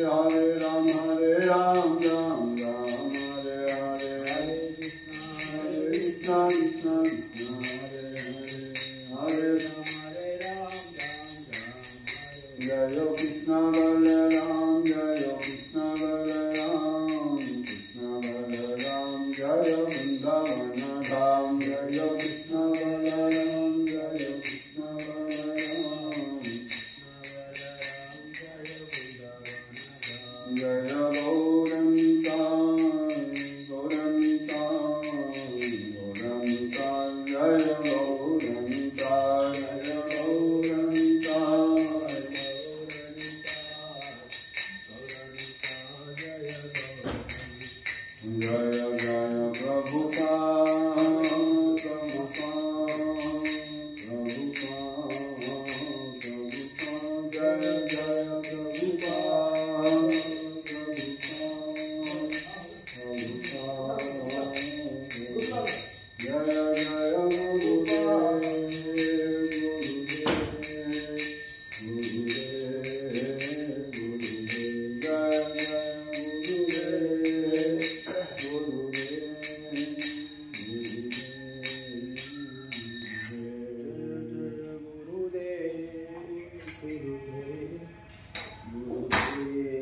Hare Rama Ram, Ram Ram, Hare Hare, Hare Krishna, Krishna Krishna, Hare Hare, Hare Ram, Jaya Krishna Balaram, Jaya Krishna Balaram, Krishna Balaram, Jaya Vrindavana Dham, Jaya Krishna Balaram, Jaya Krishna Balaram, Jaya Gauranta, Gauranta, Gauranta, Jaya Gauranta, Jaya Gauranta, Jaya Jaya Prabhupada, Prabhupada, Prabhupada, Jaya Jaya Prabhupada, Jaya Jaya Gurudev, Gurudev, Gurudev,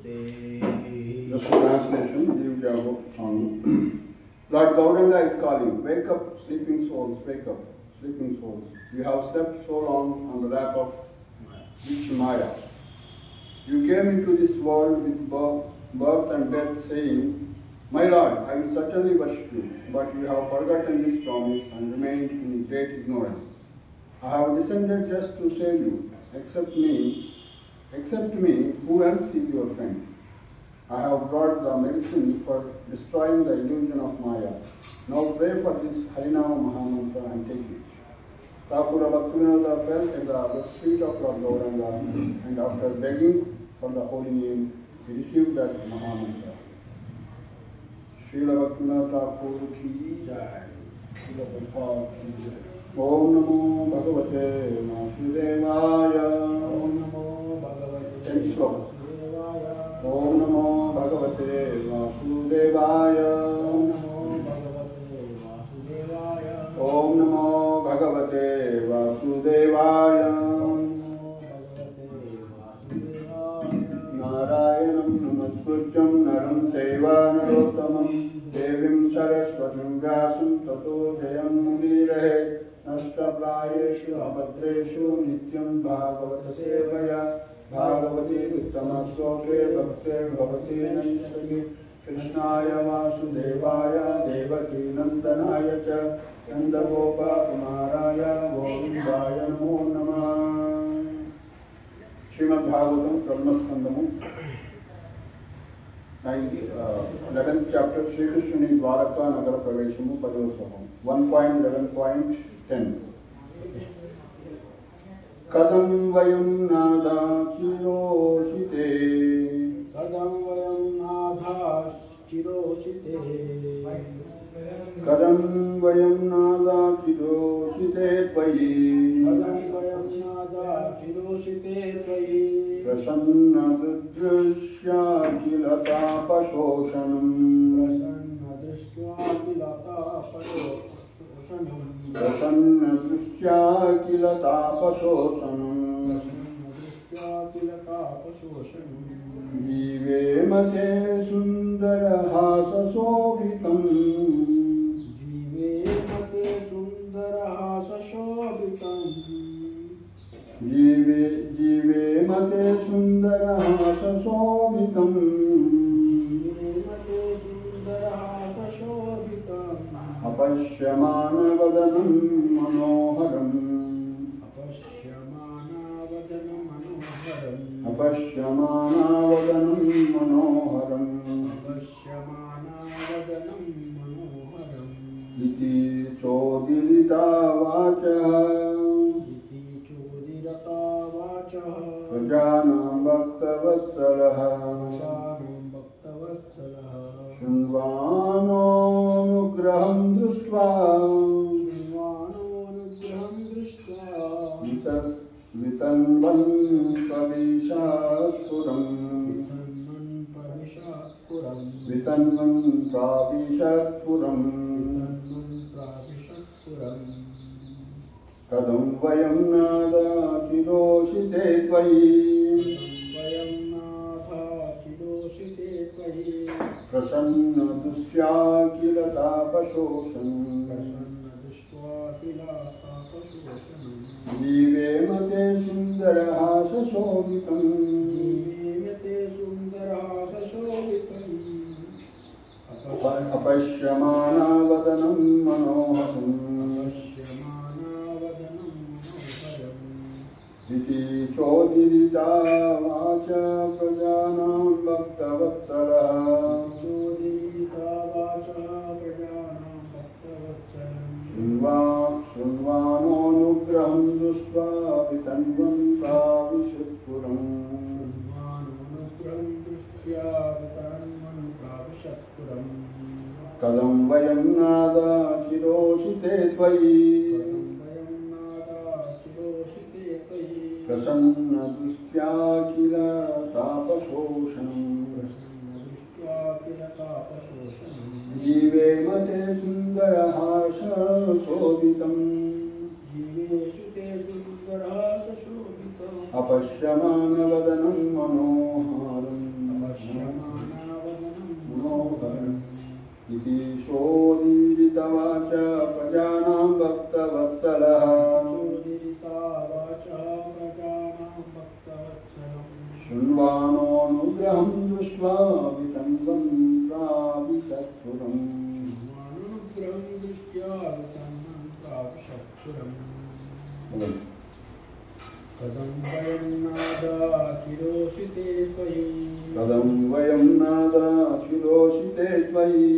Jaya Just a translation, Divya song. Lord Gauranga is calling, wake up, sleeping souls, wake up, sleeping souls. You have slept so long on the lap of rich Maya. You came into this world with birth and death, saying, My Lord, I will certainly worship you, but you have forgotten this promise and remained in great ignorance. I have descended just to save you. Accept me, who else is your friend? I have brought the medicine for destroying the illusion of Maya. Now pray for this Harinama Mahamantra and take it. Thakura Bhaktivinoda fell at the feet of Lord Gauranga, and after begging for the holy name, he received that Mahamantra. Srila Bhaktivinoda Thakur ki jai. Srila Prabhupada ki jai. Om Namo Bhagavate Vasudevaya. Om Namo Bhagavate Vasudevaya. Om Namo Bhagavate Vasudevaya. Om Namo Bhagavate Vasudevaya. Narayanam Namaskrutyam Naram Chaiva Narottamam Devim Saraswatim Vyasam Tato Jayam Mudirahe Nashtaprayeshu Abhadreshu Nityam Bhagavata Sevaya Bhagavati Uttama Swakre Bhakte Bhavati Nishagi Krishnaya Vasudevaya Devaki Nandanaya Cha Nanda Gopa Kumaraya Govindaya Namo Namah. Srimad Bhagavatam Brahmaskandamu 11th chapter, Sri Krishna Dwaraka Nagara Praveshamu Padosaham 1.11.10. Kadam vayam nada chiroshite. Kadam vayam nada chiroshite. Kadam vayam nada chiroshite tvayi. Kadam vayam nada chiroshite tvayi. Prasanna drisya kilata pasoshanam. Prasanna drisya kilata pasoshanam. Prasanna drisya kilata pasoshanam. Jive mate sundara hasasobitam. Jive mate sundara hasasobitam. Jive mate sundara hasasobitam. Jive mate sundara hasasobitam. Apashyamana vadanam manoharam. Apashyamana vadanam manoharam. Iti chodirita vachaha. Prajanam bhaktavatsalaha. Shunvano nugraham društva. Vitanvan pavishapuram. వితన్వం ప్రావిశత్పురం కథం వయం నాదాచిదోషితే త్వయి ప్రసన్న దృష్ట్యా కిల తాపశోషం జీవేమ తే సుందరహాసశోభితం అపశ్యమానావదనం మనోహరం ఇతి చోదితా వాచ ప్రజానాం భక్తవత్సలః శృణ్వానోనుగ్రహం దృష్ట్వా వితన్వం ప్రావిశత్పురం కథం వయం నాదాచిదోషితే త్వయి ప్రసన్న దృష్ట్యా కిల తాపశోషణం జీవేమ తే సుందరహాసశోభితం అపశ్యమానవదనం మనోహరం ఇతి శోదీరితవాచ ప్రజానాం భక్తవత్సలః శృణ్వానోనుగ్రహం దృష్ట్వా వితన్వం ప్రావిశత్పురం కథం వయం నాదాచిదోషితే త్వయి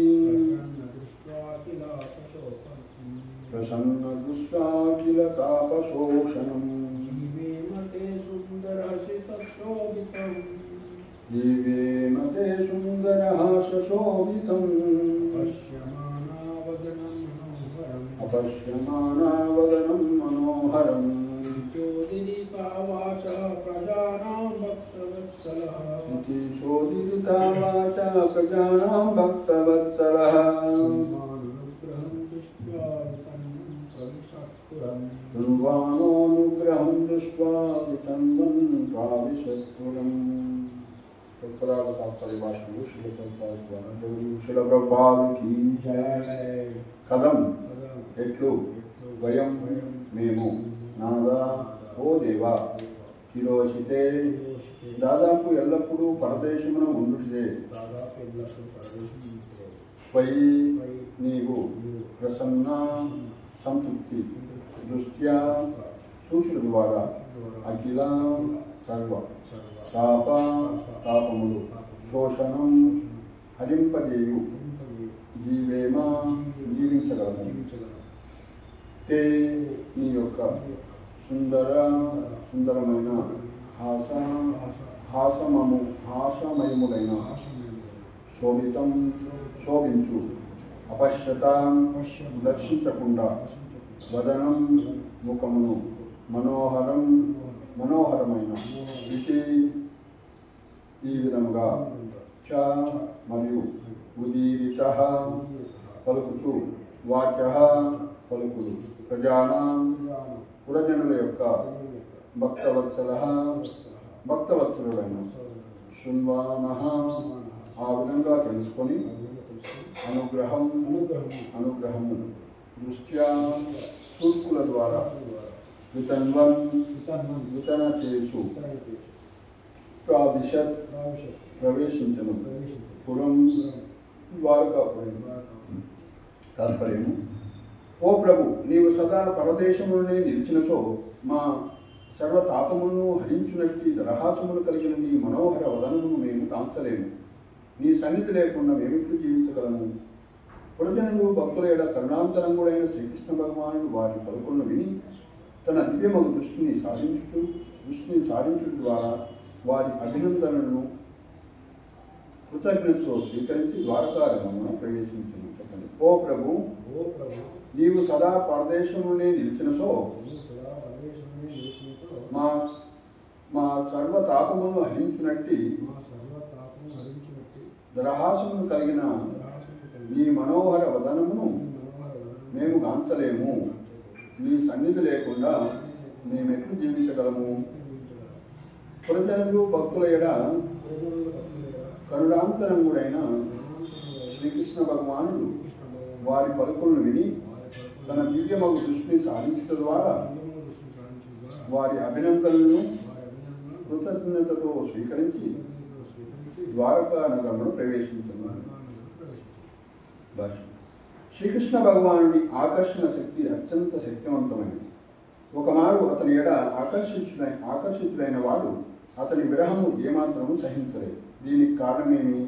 ప్రసన్న దృష్ట్యా కిల తాపశోషణం జీవేమ తే సుందరహాసశోభితం అపశ్యమానావదనం మనోహరం చోదితా వాచ ప్రజానాం భక్తవత్సలః శృణ్వానోనుగ్రహం దృష్ట్వా వితన్వం ప్రావిశత్పురం పరిభాషలు శిల ప్రభుపాదుకి కథం ఎట్లు వయం మేము నాదా ఓ దేవా శిరోషితే దాదాపు ఎల్లప్పుడూ పరదేశమున ఉండుటే త్వయి నీవు ప్రసన్న సంతృప్తి దృష్ట్యా సూచన ద్వారా అఖిల సర్వ తాపములు శోషణం హరింపజేయు జీవేమ జీవించగలము తే నీ యొక్క సుందరమైన హాసమయములైన శోభించు అపశ్యతాం దర్శించకుండా వదనం ముఖమును మనోహరమైన ఇది ఈ విధముగా చ మరియు ఉదీరిత పలుకుచు వాచ పలుకులు ప్రజానాం పురజనుల యొక్క భక్తవత్సలుడైన శృణ్వానః ఆ విధంగా తెలుసుకొని అనుగ్రహము దృష్ట్యా సూర్కుల ద్వారా వితన చేసు ప్రవేశించను పురం ద్వారకాపురం. తాత్పర్యము: ఓ ప్రభు, నీవు సదా పరదేశములనే నిలిచినచో మా సర్వతాపమును హరించునట్టి రహాసములు కలిగిన నీ మనోహర వదనమును మేము కాంచలేము. నీ సన్నిధి లేకుండా మేమిట్లు జీవించగలము. పురజనులు భక్తుల ఎడ కరుణాంతరంగుడైన శ్రీకృష్ణ భగవానుడు వారి పలుకులను విని తన దివ్యమగు దృష్టిని సాధించుట ద్వారా వారి అభినందనలను కృతజ్ఞతతో స్వీకరించి ద్వారకారంగమున ప్రవేశించను. చెప్పండి. ఓ ప్రభు, నీవు సదా పరదేశమునే నిలిచినచో మా సర్వతాపమును హరించినట్టి దరహాసమును కలిగిన నీ మనోహర వదనమును మేము గాంచలేము. నీ సన్నిధి లేకుండా మేమెట్లు జీవించగలము? ప్రజలు భక్తుల ఎడ కరుణాంతరంగుడైన శ్రీకృష్ణ భగవానుడు వారి పలుకులను విని తన దివ్యమగు దృష్టిని సాధించడం ద్వారా వారి అభినందనలను కృతజ్ఞతతో స్వీకరించి ద్వారకా నగరంలో ప్రవేశించున్నారు. శ్రీకృష్ణ భగవానుడి ఆకర్షణ శక్తి అత్యంత శక్తివంతమైనది. ఒకమారు అతని ఎడ ఆకర్షితుడైన వాడు అతని విరహము ఏమాత్రము సహించలేదు. దీనికి కారణమేమి?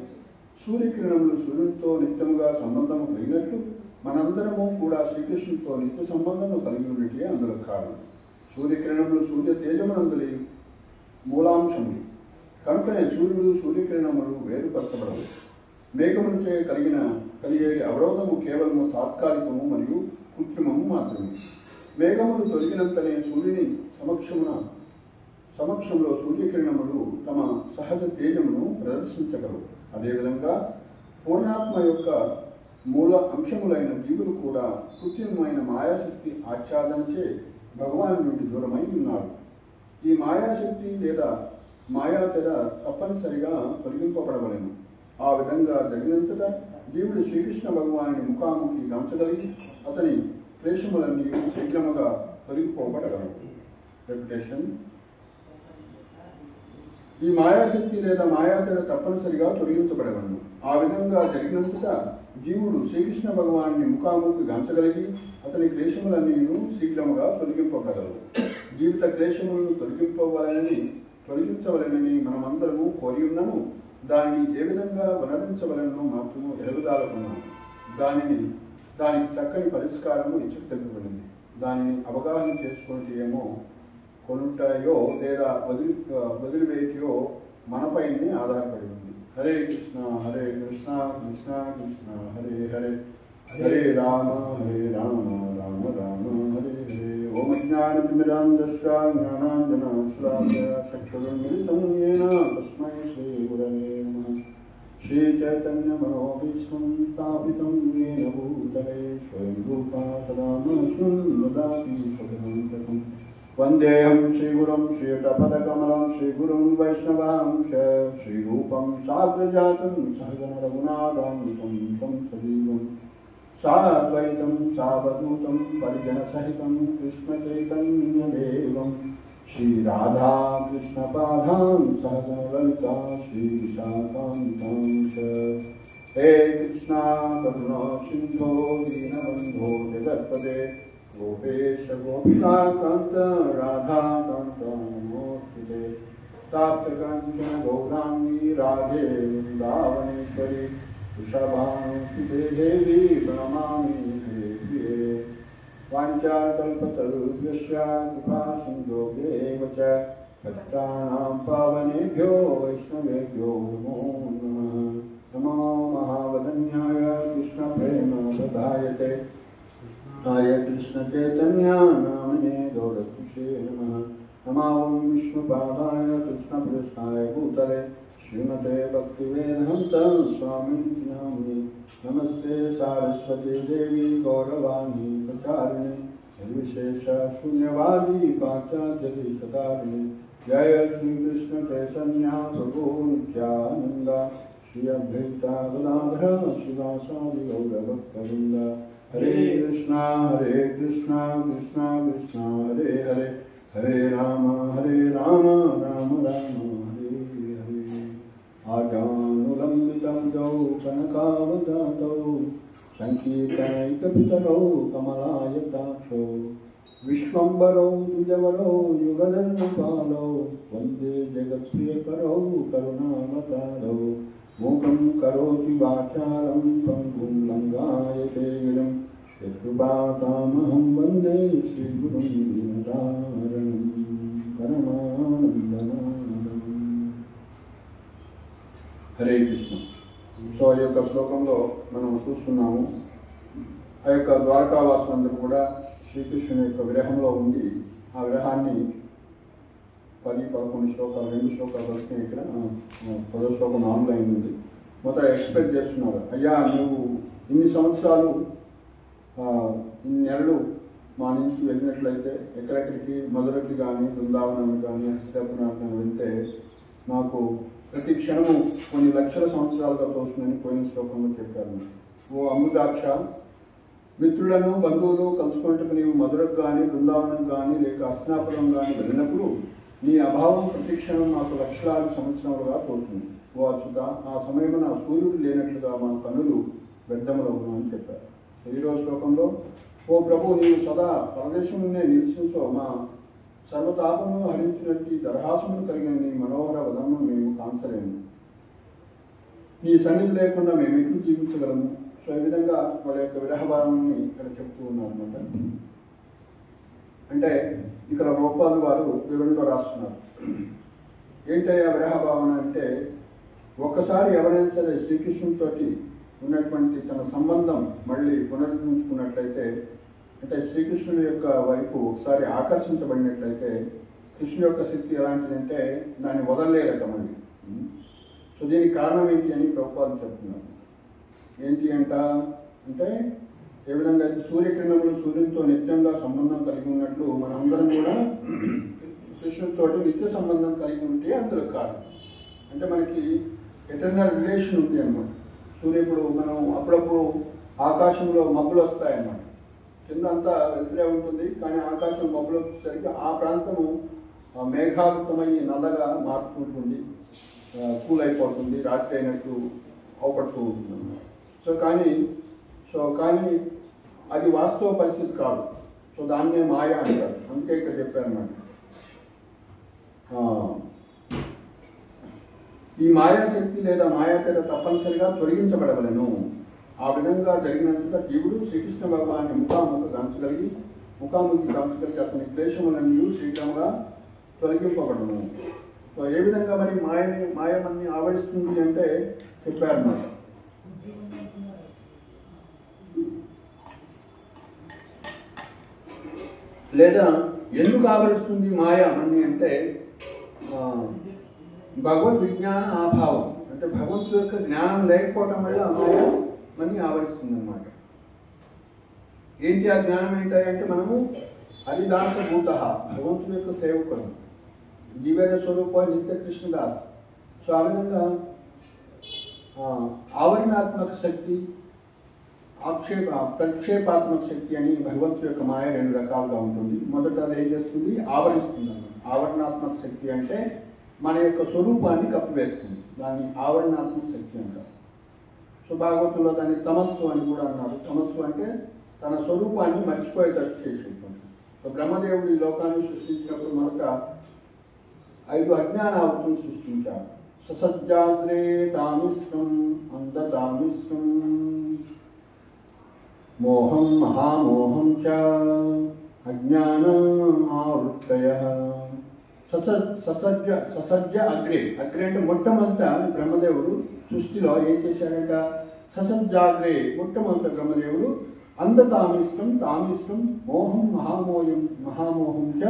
సూర్యకిరణములు సూర్యునితో నిత్యముగా సంబంధము కలిగినట్లు మనందరము కూడా శ్రీకృష్ణుడితో నిత్య సంబంధము కలిగి ఉన్నట్టే అందులో కారణం. సూర్యకిరణములు సూర్య తేజమునందలి మూలాంశములు కనుకనే సూర్యుడు సూర్యకిరణములు వేరుపరచబడవు. మేఘములచే కలిగే అవరోధము కేవలము తాత్కాలికము మరియు కృత్రిమము మాత్రమే. మేఘములు తొలగినంతనే సూర్యుని సమక్షంలో సూర్యకిరణములు తమ సహజ తేజమును ప్రదర్శించగలవు. అదేవిధంగా పూర్ణాత్మ యొక్క మూల అంశములైన జీవులు కూడా కృత్రిమమైన మాయాశక్తి ఆచ్ఛాదనచే భగవాన్ నుండి దూరమై ఉన్నాడు. ఈ మాయాశక్తి లేదా మాయాతెర తప్పనిసరిగా తొలగింపబడవలెను. ఆ విధంగా జరిగినంతటా జీవుడు శ్రీకృష్ణ భగవానుని ముఖాముఖి గాంచగలిగి అతని క్లేశములన్నీ శీఘ్రముగా తొలగిపోబడగలవు. రెప్యుటేషన్. ఈ మాయాశక్తి లేదా మాయాతెర తప్పనిసరిగా తొలగించబడగలను. ఆ విధంగా జరిగినంతటా జీవుడు శ్రీకృష్ణ భగవానుని ముఖాముఖి గాంచగలిగి అతని క్లేశములన్నీ శీఘ్రముగా తొలగింపబడగలవు. జీవిత క్లేశములను తొలగించవలెనని మనమందరము కోరి ఉన్నను. దానిని ఏ విధంగా వర్ణించవలనో మాత్రము ఎరుగుదాలకున్నాము. దానికి చక్కని పరిష్కారము ఇచ్చి తెలుపబడింది. దానిని అవగాహన చేసుకుంటే ఏమో కొనుంటాయో లేదా వదిలివేటియో మనపైనే ఆధారపడి ఉంది. హరే కృష్ణ హరే కృష్ణ కృష్ణ కృష్ణ హరే హరే హరే రామ రామ రామ హరే హరే. ఓం జ్ఞానతిమిరాంధస్య జ్ఞానాంజనశ్లాకయ చక్షురున్మిలితం యేన తస్మై శ్రీ గురవే నమః. శ్రీ చైతన్య మనోభీష్మం స్థాపితం యేన భూతలే స్వయం రూపా తదా మహ్యం దదాతి స్వపదాంతకం. వందేహం శ్రీగురుం శ్రీయుతపదకమలం శ్రీగురుం వైష్ణవాంశ శ్రీరూపం సాగ్రజాతం సహగణ రఘునాథాన్వితం తం సజీవం సాద్వైతం సావధూతం పరిజనసహితం కృష్ణచైతన్యదేవం శ్రీరాధా కృష్ణపాదాం సహగణ లలితా శ్రీవిశాఖాంతాంశ. హే కృష్ణ కరుణా సింధో దీనబంధో జగత్పదే गोपेश गोपिकान्त राधाकान्त नमोस्तुते. ताप्तकाञ्चन गौराङ्गी राधे वृन्दावनेश्वरी वृषभानुसुते देवी प्रणमामि प्रिये. वाञ्छाकल्पतरुभ्यश्च कृपासिन्धुभ्येव च भक्तानां पावनेभ्यो वैष्णवेभ्यो नमो नमः. नमो महावदन्याय कृष्णप्रेमप्रदायते आय कृष्ण चैतन्य नामने गौरतुषे नमः. नमः विष्णुपादाय कृष्णप्रेष्ठाय भूतले श्रीमते भक्तिवेदान्त स्वामिनि नामिने. नमस्ते सारस्वती देवी गौरवाणी प्रचारिणे निर्विशेष शून्यवादी पाश्चात्यदेशतारिणे. जय श्री कृष्ण चैतन्य प्रभु नित्यानंद श्री अद्वैता गदाधर शिवासादि गौरभक्तवृंद. हरे कृष्णा कृष्णा कृष्णा हरे हरे हरे राम राम राम हरे हरे. आजानुलंबितं जौ कनकावदातौ संकीर्तनैकपितरौ कमलायताक्षौ विश्वम्भरौ द्विजवरौ युगधर्मपालौ वन्दे जगत्प्रियकरौ करुणावतारौ. मूकं करोति वाचालं पङ्गुं लङ्घयते गिरिं यत्कृपातामहं वन्दे श्रीगुरुं दीनतारणं परमानन्दमाधवम्. హరే కృష్ణ. సో ఈ యొక్క శ్లోకంలో మనం చూస్తున్నాము ఆ యొక్క ద్వారకావాసులందరూ కూడా శ్రీకృష్ణుని యొక్క విరహంలో ఉండి ఆ విరహాన్ని 10-11 శ్లోకాలు 2 శ్లోకాలు వస్తే ఇక్కడ 10వ శ్లోకం ఆన్లైన్ ఉంది. మొదట ఎక్స్పెక్ట్ చేస్తున్నారు, అయ్యా నువ్వు ఇన్ని సంవత్సరాలు ఇన్ని నెలలు మా నుంచి వెళ్ళినట్లయితే ఎక్కడెక్కడికి మధురకి కానీ బృందావనం కానీ హస్తపురానికి వెళ్తే మాకు ప్రతి క్షణము కొన్ని లక్షల సంవత్సరాలుగా తోస్తుందని పోయిన శ్లోకంలో చెప్పారు. ఓ అమృతాక్ష, మిత్రులను బంధువులు కలుసుకుంటూ నీవు మధురకు కానీ బృందావనం కానీ లేక హస్తనాపురం కానీ వెళ్ళినప్పుడు నీ అభావం ప్రతి క్షణం మాకు లక్షలాది సంవత్సరాలుగా తోస్తుంది. ఓ అచ్యుత, ఆ సమయమున సూర్యుడు లేనట్లుగా మా కన్నులు వ్యర్థములవును అని చెప్పారు. ఈరోజు శ్లోకంలో, ఓ ప్రభు, నీవు సదా పరదేశమునే నివసించో మా సర్వతాపమును హరించినట్టు దరహాసమును కలిగిన నీ మనోహర వదనము మేము కాంచలేము. నీ సన్నిధి లేకుండా మేము ఎట్లు జీవించగలము. సో ఈ విధంగా వాళ్ళ యొక్క విరహభావాన్ని ఇక్కడ చెప్తూ ఉన్నారు అనమాట. అంటే ఇక్కడ గోపాల్ వారు వివరణలో రాస్తున్నారు. ఏంటయ్యా విరహభావన అంటే, ఒక్కసారి ఎవరైనా సరే శ్రీకృష్ణుడితో ఉన్నటువంటి తన సంబంధం మళ్ళీ పునరుద్ధరించుకున్నట్లయితే, అంటే శ్రీకృష్ణుడి యొక్క వైపు ఒకసారి ఆకర్షించబడినట్లయితే కృష్ణుడి యొక్క శక్తి ఎలాంటిదంటే దాన్ని వదలలేదట మళ్ళీ. సో దీనికి కారణం ఏంటి అని ప్రభుపాదులు చెప్తున్నారు. ఏంటి అంటే ఏ విధంగా అయితే సూర్యకిరణములు సూర్యునితో నిత్యంగా సంబంధం కలిగి ఉన్నట్లు మనందరం కూడా కృష్ణుడితో నిత్య సంబంధం కలిగి ఉంటే అందులో కారణం. అంటే మనకి ఎటర్నల్ రిలేషన్ ఉంది అన్నమాట. సూర్యుడు మనం అప్పుడప్పుడు ఆకాశంలో మబ్బులు వస్తాయన్నమాట. కింద అంతా వెళ్తూనే ఉంటుంది, కానీ ఆకాశం మబ్బులు వచ్చేసరికి ఆ ప్రాంతము మేఘావృతమై నల్లగా మారుతుంటుంది, కూల్ అయిపోతుంది, రాత్రి అయినట్టు అవపడుతూ ఉంటుంది అన్నమాట. కానీ అది వాస్తవ పరిస్థితి కాదు. సో దాన్నే మాయ అంటారు. అందుకే ఇక్కడ చెప్పారన్నమాట, ఈ మాయాశక్తి లేదా మాయాతెర తప్పనిసరిగా తొలగించబడవలను. ఆ విధంగా జరిగినంతగా జీవుడు శ్రీకృష్ణ భగవాన్ని ముఖాముఖి గాంచగలిగి అతని క్లేశములన్నీ శీఘ్రంగా తొలగింపబడను. సో ఏ విధంగా మరి మాయమన్ని ఆవరిస్తుంది అంటే చెప్పారన్నమాట. లేదా ఎందుకు ఆవరిస్తుంది మాయ అని అంటే భగవద్ విజ్ఞాన అభావం, అంటే భగవంతుడి యొక్క జ్ఞానం లేకపోవడం వల్ల మాయ మన్ని ఆవరిస్తుంది అన్నమాట. ఏంటి ఆ జ్ఞానం ఏంటంటే మనము హరిదాసభూత, భగవంతుడి యొక్క సేవకుడు, జీవేద స్వరూప నిత్య కృష్ణదాస్. సో ఆ విధంగా ఆవరణాత్మక శక్తి, ప్రక్షేపాత్మక శక్తి అని భగవంతుడి యొక్క మాయ రెండు రకాలుగా ఉంటుంది. మొదట అది ఏం చేస్తుంది, ఆవరిస్తుంది అన్నమాట. ఆవరణాత్మక శక్తి అంటే మన యొక్క స్వరూపాన్ని కప్పివేస్తుంది, దాన్ని ఆవరణాత్మక శక్తి అంటారు. సో భాగవతంలో దాన్ని తమస్సు అని కూడా అన్నారు. తమస్సు అంటే తన స్వరూపాన్ని మర్చిపోయేటట్టు చేసేటువంటి. సో బ్రహ్మదేవుడు ఈ లోకాన్ని సృష్టించినప్పుడు మొదట 5 అజ్ఞానావృత్తులు సృష్టించారు. ససజ్జాగ్రే తామిశ్రం అంధతామిశ్రం మోహం మహామోహం చ అజ్ఞాన ఆవృత్తయః. ససజ్జ అగ్రే అంటే మొట్టమొదట బ్రహ్మదేవుడు సృష్టిలో ఏం చేశాడంట, ససజ్జాగ్రే మొట్టమొదట బ్రహ్మదేవుడు అంధతామిశ్రం మోహం మహామోహం చ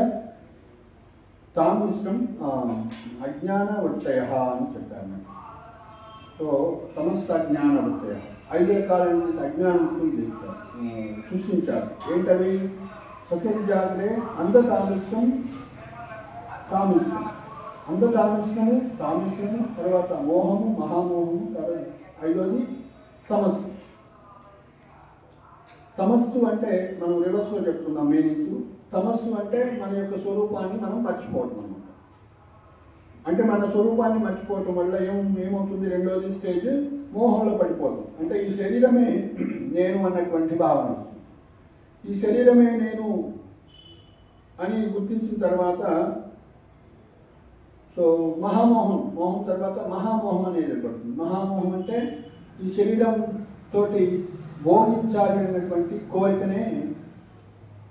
తామిశ్రం అజ్ఞానవృత్తయః అని చెప్పారు. సో తమస్సు అజ్ఞానవృత్తయ 5 రకాలైన అజ్ఞానవృత్తులు సృష్టించారు. ఏంటవి, ససజ్జాగ్రే అంధతామిశ్రం అంధతామిశ్రము తర్వాత మోహము మహామోహము, తర్వాత 5వది తమస్సు. తమస్సు అంటే మనం రివర్స్లో చెప్తున్నాం మీనింగ్స్. తమస్సు అంటే మన యొక్క స్వరూపాన్ని మనం మర్చిపోవటం అన్నమాట. అంటే మన స్వరూపాన్ని మర్చిపోవటం వల్ల ఏమవుతుంది, రెండోది స్టేజ్ మోహంలో పడిపోతుంది. అంటే ఈ శరీరమే నేను అన్నటువంటి భావన వస్తుంది. ఈ శరీరమే నేను అని గుర్తించిన తర్వాత సో మోహం తర్వాత మహామోహం అనేది ఏర్పడుతుంది. మహామోహం అంటే ఈ శరీరం తోటి భోగించాలి అనేటువంటి కోరికనే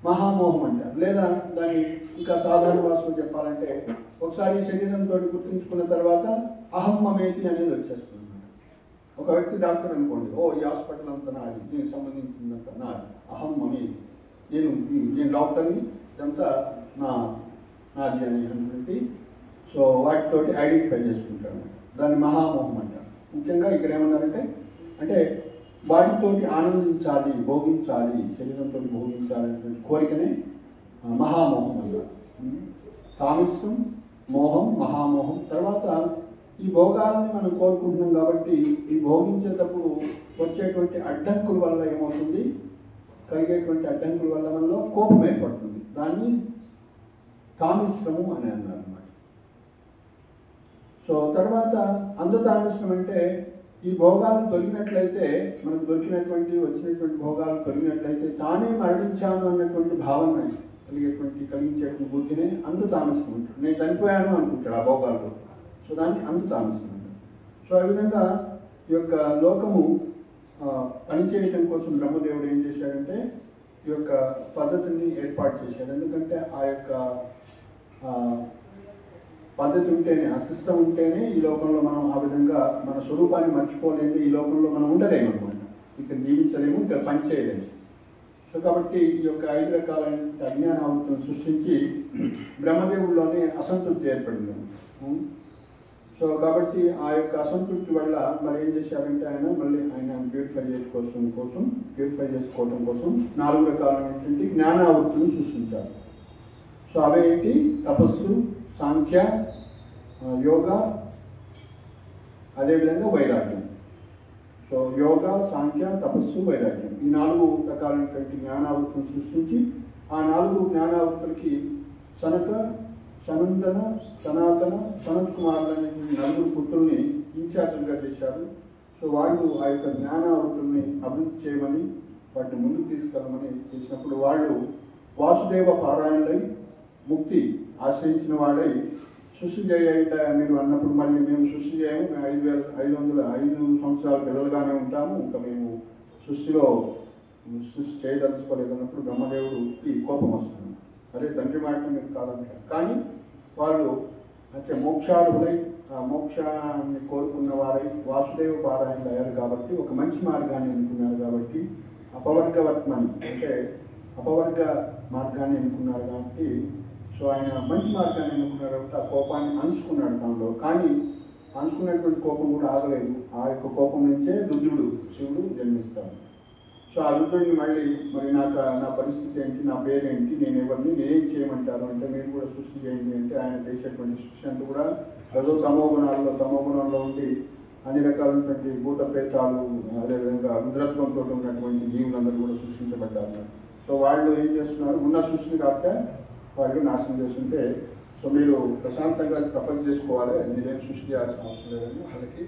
మహామోహం అంటారు. లేదా దాన్ని ఇంకా సాధారణ భాషలో చెప్పాలంటే ఒకసారి శరీరంతో గుర్తించుకున్న తర్వాత అహం మమేతి అనేది వచ్చేస్తుంది. ఒక వ్యక్తి డాక్టర్ అనుకోండి, ఈ హాస్పిటల్ అంతా నాది, దీనికి సంబంధించిందంతా నాది, అహం మమేతి, నేను డాక్టర్ని, ఇదంతా నాది అనేటువంటి సో వాటితోటి ఐడెంటిఫై చేసుకుంటాను. దాన్ని మహామోహం అంటారు. ముఖ్యంగా ఇక్కడ ఏమన్నారంటే అంటే వాటితోటి ఆనందించాలి, భోగించాలి, శరీరంతో భోగించాలి అనేటువంటి కోరికనే మహామోహం అన్నారు. తామిష్టం, మోహం, మహామోహం. తర్వాత ఈ భోగాల్ని మనం కోరుకుంటున్నాం కాబట్టి ఈ భోగించేటప్పుడు వచ్చేటువంటి అడ్డంకుల వల్ల ఏమవుతుంది, కలిగేటువంటి అడ్డంకుల వల్ల మనలో కోపం ఏర్పడుతుంది. దాన్ని తామిశ్రము అని అన్నారు అన్నమాట. సో తర్వాత అంధతామిశ్రం అంటే ఈ భోగాలు తొలగినట్లయితే, మనకు దొరికినటువంటి వచ్చినటువంటి భోగాలు తొలగినట్లయితే తానే మరణించాను అన్నటువంటి భావన కలిగించేటువంటి బుద్ధినే అంధతామిశ్రం అంటారు. నేను చనిపోయాను అనుకుంటాడు ఆ భోగాల్లో. సో దాన్ని అంధతామిశ్రం అంటారు. సో ఆ విధంగా ఈ యొక్క లోకము పనిచేయటం కోసం బ్రహ్మదేవుడు ఏం చేశాడంటే ఈ యొక్క పద్ధతిని ఏర్పాటు చేశాడు. ఎందుకంటే ఆ యొక్క పద్ధతి ఉంటేనే, ఆ సిస్టమ్ ఉంటేనే ఈ లోకంలో మనం ఆ విధంగా మన స్వరూపాన్ని మర్చిపోలేము, ఈ లోకంలో మనం ఉండలేము అనమాట. ఇక్కడ జీవించలేము, ఇక్కడ పనిచేయలేము. సో కాబట్టి ఈ యొక్క 5 రకాలైన అజ్ఞానావృత్తులను సృష్టించి బ్రహ్మదేవుల్లోనే అసంతృప్తి ఏర్పడింది. సో కాబట్టి ఆ యొక్క అసంతృప్తి వల్ల మరి ఏం చేశారంటే ఆయన ప్యూరిఫై చేసుకోవడం కోసం 4 రకాలైనటువంటి జ్ఞానావృత్తులను సృష్టించారు. సో అవే ఏంటి? తపస్సు, సాంఖ్య, యోగ, అదేవిధంగా వైరాగ్యం. సో యోగ, సాంఖ్య, తపస్సు, వైరాగ్యం ఈ 4 రకాలైనటువంటి జ్ఞానావృత్తులను సృష్టించి ఆ 4 జ్ఞానావృత్తులకి సనక, సనందన, సనాతన, సనత్ కుమారులు అనేటువంటి 4 పుత్రుల్ని ఇన్ఛార్జులుగా చేశారు. సో వాళ్ళు ఆ యొక్క జ్ఞానావృత్తుల్ని అభివృద్ధి చేయమని, వాటిని ముందుకు తీసుకెళ్ళమని చేసినప్పుడు వాళ్ళు వాసుదేవ పారాయణులై ముక్తి ఆశ్రయించిన వాడై సృష్టి చేయండి మీరు అన్నప్పుడు మళ్ళీ మేము సృష్టి చేయము, 5 సంవత్సరాల పిల్లలుగానే ఉంటాము, ఇంకా మేము సృష్టి చేయదలుచుకోలేదు అన్నప్పుడు బ్రహ్మదేవుడికి కోపం వస్తుంది. అదే తండ్రి మాట మీరు కాదంటారు. కానీ వాళ్ళు అంటే మోక్షార్థులై మోక్షాన్ని కోరుకున్న వారై వాసుదేవ పారాయణ అయ్యారు కాబట్టి, ఒక మంచి మార్గాన్ని ఎన్నుకున్నారు కాబట్టి, అపవర్గవర్త్మని అంటే అపవర్గ మార్గాన్ని ఎన్నుకున్నారు కాబట్టి, సో ఆయన మంచి మార్గాన్ని ఎన్నుకున్నారు కాబట్టి ఆ కోపాన్ని అణుచుకున్నాడు తనలో. కానీ అణుచుకున్నటువంటి కోపం కూడా ఆగలేదు. ఆ యొక్క కోపం నుంచే రుద్రుడు, శివుడు జన్మిస్తాడు. సో ఆ రుద్రుడిని మరి నా పరిస్థితి ఏంటి, నా పేరేంటి, నేను ఎవరిని, నేనేం చేయమంటారు అంటే మీరు కూడా సృష్టి చేయండి అంటే ఆయన చేసేటువంటి సృష్టి అంతా కూడా ఏదో తమోగుణంలో ఉండి అన్ని రకాలైనటువంటి భూత ప్రేతాలు, అదేవిధంగా రుద్రత్వంతో ఉన్నటువంటి జీవులందరూ కూడా సృష్టించబడ్డారు. సో వాళ్ళు ఏం చేస్తున్నారు, ఉన్న సృష్టిని కాక వాళ్ళు నాశనం చేస్తుంటే, సో మీరు ప్రశాంతంగా తపస్సు చేసుకోవాలి, మీరేం సృష్టి చేయాల్సిన అవసరం లేదని వాళ్ళకి,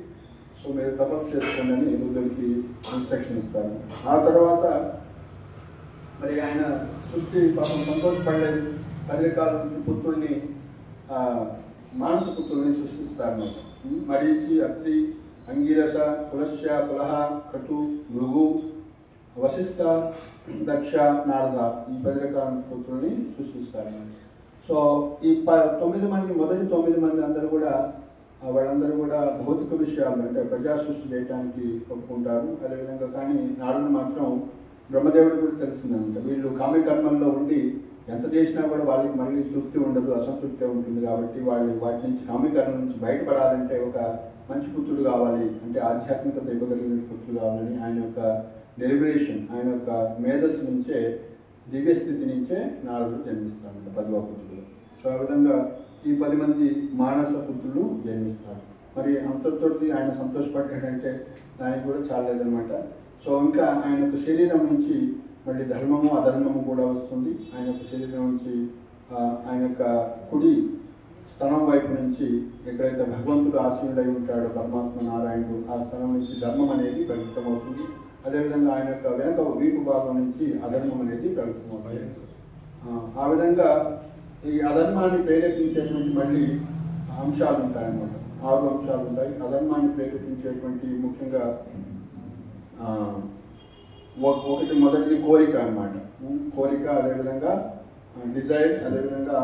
సో మీరు తపస్సు చేసుకోండి అని రుద్రుడికి ఇన్స్ట్రక్షన్ ఇస్తారు. ఆ తర్వాత మరి ఆయన సృష్టి పాపం సంతోషపడలేదు. 10 రకాల పుత్రుల్ని మానస పుత్రుల్ని సృష్టిస్తారు. మరీచి, అత్రి, అంగిరస, పులస్య, పులహ, క్రతు, భృగు, వశిష్ఠ, దక్ష, నారద ఈ 10 రకాల పుత్రుల్ని సృష్టిస్తారు. సో ఈ 9 మంది, మొదటి 9 మంది అందరూ కూడా వాళ్ళందరూ కూడా భౌతిక విషయాలు అంటే ప్రజా సృష్టి చేయడానికి ఒప్పుకుంటారు. అదేవిధంగా కానీ నారదుడు మాత్రం బ్రహ్మదేవుడు కూడా తెలిసిందనమాట, వీళ్ళు కామ్యకర్మల్లో ఉండి ఎంత చేసినా కూడా వాళ్ళకి మళ్ళీ తృప్తి ఉండదు, అసంతృప్తి ఉంటుంది. కాబట్టి వాటి నుంచి కామ్యకర్మ నుంచి బయటపడాలంటే ఒక మంచి పుత్రుడు కావాలి, అంటే ఆధ్యాత్మికత ఇవ్వగలిగిన పుత్రుడు కావాలని ఆయన యొక్క డెలిబరేషన్, ఆయన యొక్క మేధస్సు నుంచే, దివ్యస్థితి నుంచే నారదుడు జన్మిస్తాడు 10వ పుత్రుడు. సో ఆ విధంగా ఈ 10 మంది మానస పుత్రులు జన్మిస్తారు. మరి అంతటితోటి ఆయన సంతోషపడ్డాడంటే దానికి కూడా చాలేదనమాట. సో ఇంకా ఆయన యొక్క శరీరం నుంచి మళ్ళీ ధర్మము అధర్మము కూడా వస్తుంది. ఆయన యొక్క శరీరం నుంచి ఆయన యొక్క కుడి స్థలం వైపు నుంచి ఎక్కడైతే భగవంతుడు ఆశీనుడై ఉంటాడో పరమాత్మ నారాయణుడు, ఆ స్థలం నుంచి ధర్మం అనేది ప్రకటితమవుతుంది. అదేవిధంగా ఆయన యొక్క వెనక వీపు భాగం నుంచి అధర్మం అనేది ప్రకటితమవుతుంది. ఆ విధంగా ఈ అధర్మాన్ని ప్రేరేపించేటువంటి మళ్ళీ అంశాలు ఉంటాయన్నమాట. 6 అంశాలు ఉంటాయి. అధర్మాన్ని ప్రేరేపించేటువంటి ముఖ్యంగా మొదటిది కోరిక అన్నమాట. కోరిక, అదేవిధంగా డిజైర్, అదేవిధంగా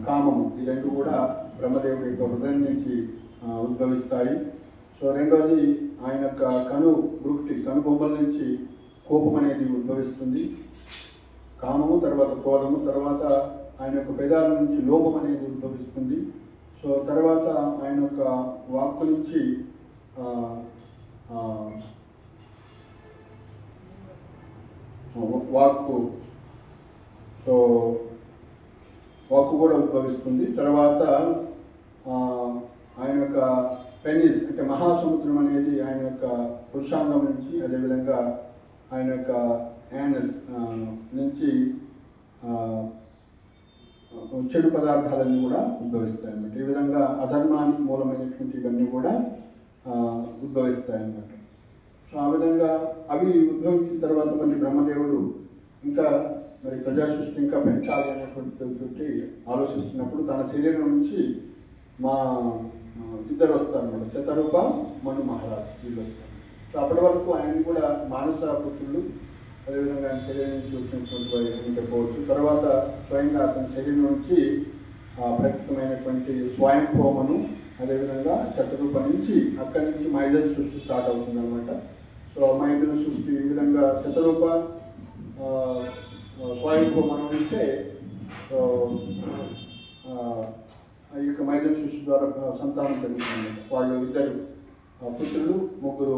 కామము, ఈ 2 కూడా బ్రహ్మదేవుడి యొక్క హృదయం నుంచి ఉద్భవిస్తాయి. సో రెండోది ఆయన యొక్క కనుబొమ్మల నుంచి కోపం అనేది ఉద్భవిస్తుంది. కామము, తర్వాత క్రోధము, తర్వాత ఆయన యొక్క పెదాల నుంచి లోభం అనేది ఉద్భవిస్తుంది. సో తర్వాత ఆయన యొక్క వాక్కు నుంచి వాక్కు కూడా ఉద్భవిస్తుంది. తర్వాత ఆయన యొక్క పెనిస్ అంటే మహాసముద్రం అనేది ఆయన యొక్క పురుషాంగం నుంచి, అదేవిధంగా ఆయన యొక్క యానస్ నుంచి చెడు పదార్థాలన్నీ కూడా ఉద్భవిస్తాయి అన్నమాట. ఈ విధంగా అధర్మానికి మూలమైనటువంటి ఇవన్నీ కూడా ఉద్భవిస్తాయి అన్నమాట. సో ఆ విధంగా అవి ఉద్భవించిన తర్వాత మళ్ళీ బ్రహ్మదేవుడు ఇంకా మరి ప్రజా సృష్టి ఇంకా పెంచాలి అనేటువంటి ఆలోచిస్తున్నప్పుడు తన శరీరం నుంచి మా ఇద్దరు వస్తారు అన్నమాట, శతరూప మను మహారాజ్ వీళ్ళు వస్తారు. సో అప్పటి వరకు ఆయన కూడా మానస పుత్రులు, అదేవిధంగా ఆయన శరీరం నుంచి వచ్చినటువంటి చెప్పవచ్చు. తర్వాత స్వయంగా అతని శరీరం నుంచి ప్రకృతమైనటువంటి స్వయంభూమను, అదేవిధంగా శతరూప నుంచి అక్కడి నుంచి మైదన సృష్టి స్టార్ట్ అవుతుంది అనమాట. సో మైదన సృష్టి ఈ విధంగా శతరూప స్వయంభూమను నుంచే ఈ యొక్క మైదన సృష్టి ద్వారా సంతానం పెరుగుతుంది. వాళ్ళు ఇద్దరు పుత్రులు, ముగ్గురు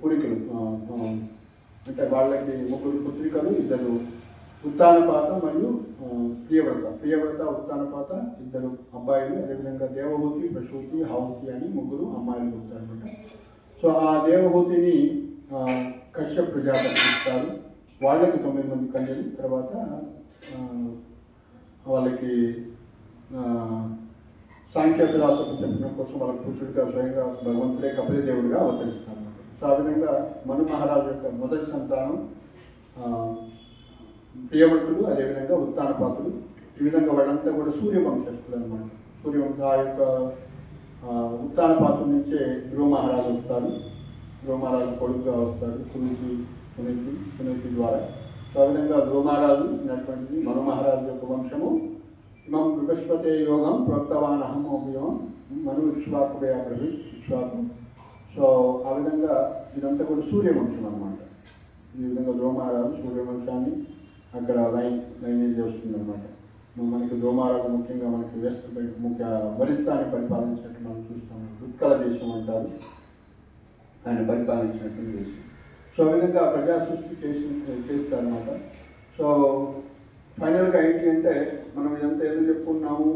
పురికలు, అంటే వాళ్ళకి ముగ్గురు పుత్రికలు, ఇద్దరు ఉత్తానపాత మరియు ప్రియవ్రత ఉత్తానపాత ఇద్దరు అబ్బాయిలు, అదేవిధంగా దేవహూతి, ప్రసూతి, హావుతి అని ముగ్గురు అమ్మాయిలు పుట్టారనమాట. సో ఆ దేవహూతిని కశ్యప ప్రజాపతి ఇస్తారు. వాళ్ళకి 9 మంది కన్యలు. తర్వాత వాళ్ళకి సాంఖ్య ఫిలాసఫీ చెప్పడం కోసం వాళ్ళ పుత్రుడిగా స్వయంగా భగవంతుడే కపిలదేవుడిగా అవతరిస్తారు అన్నమాట. సో ఆ విధంగా మను మహారాజు యొక్క మొదటి సంతానం ప్రియవ్రతుడు, అదేవిధంగా ఉత్తానపాతుడు. ఈ విధంగా వాళ్ళంతా కూడా సూర్యవంశస్థులు అనమాట. సూర్యవంశ ఆ యొక్క ఉత్తానపాతుల నుంచే ధ్రువ మహారాజు వస్తారు. ధ్రువ మహారాజు కొడుకుగా వస్తారు సునీతి ద్వారా. సో ఆ విధంగా ధ్రువ మహారాజు ఉన్నటువంటి మను మహారాజు యొక్క వంశము ఇమం విపశ్వతే యోగం ప్రోక్తవాన్ అహమోపయోగం మను ఇక్ష్వాకు. సో ఆ విధంగా ఇదంతా కూడా సూర్యవంశం అన్నమాట. ఈ విధంగా ధ్రువ మహారాజు సూర్యవంశాన్ని అక్కడ లైనేజ్ చేస్తుంది అనమాట. మనకి ధ్రువ మహారాజు ముఖ్యంగా మనకి వెస్ట్ ముఖ్య ఒరిస్సాని పరిపాలించినట్టు మనం చూస్తాం. ఉత్కల దేశం అంటారు ఆయన పరిపాలించినటువంటి దేశం. సో ఆ విధంగా ప్రజా సృష్టి చేస్తారనమాట. సో ఫైనల్గా ఏంటి అంటే మనం ఇదంతా ఏదో చెప్పుకున్నాము,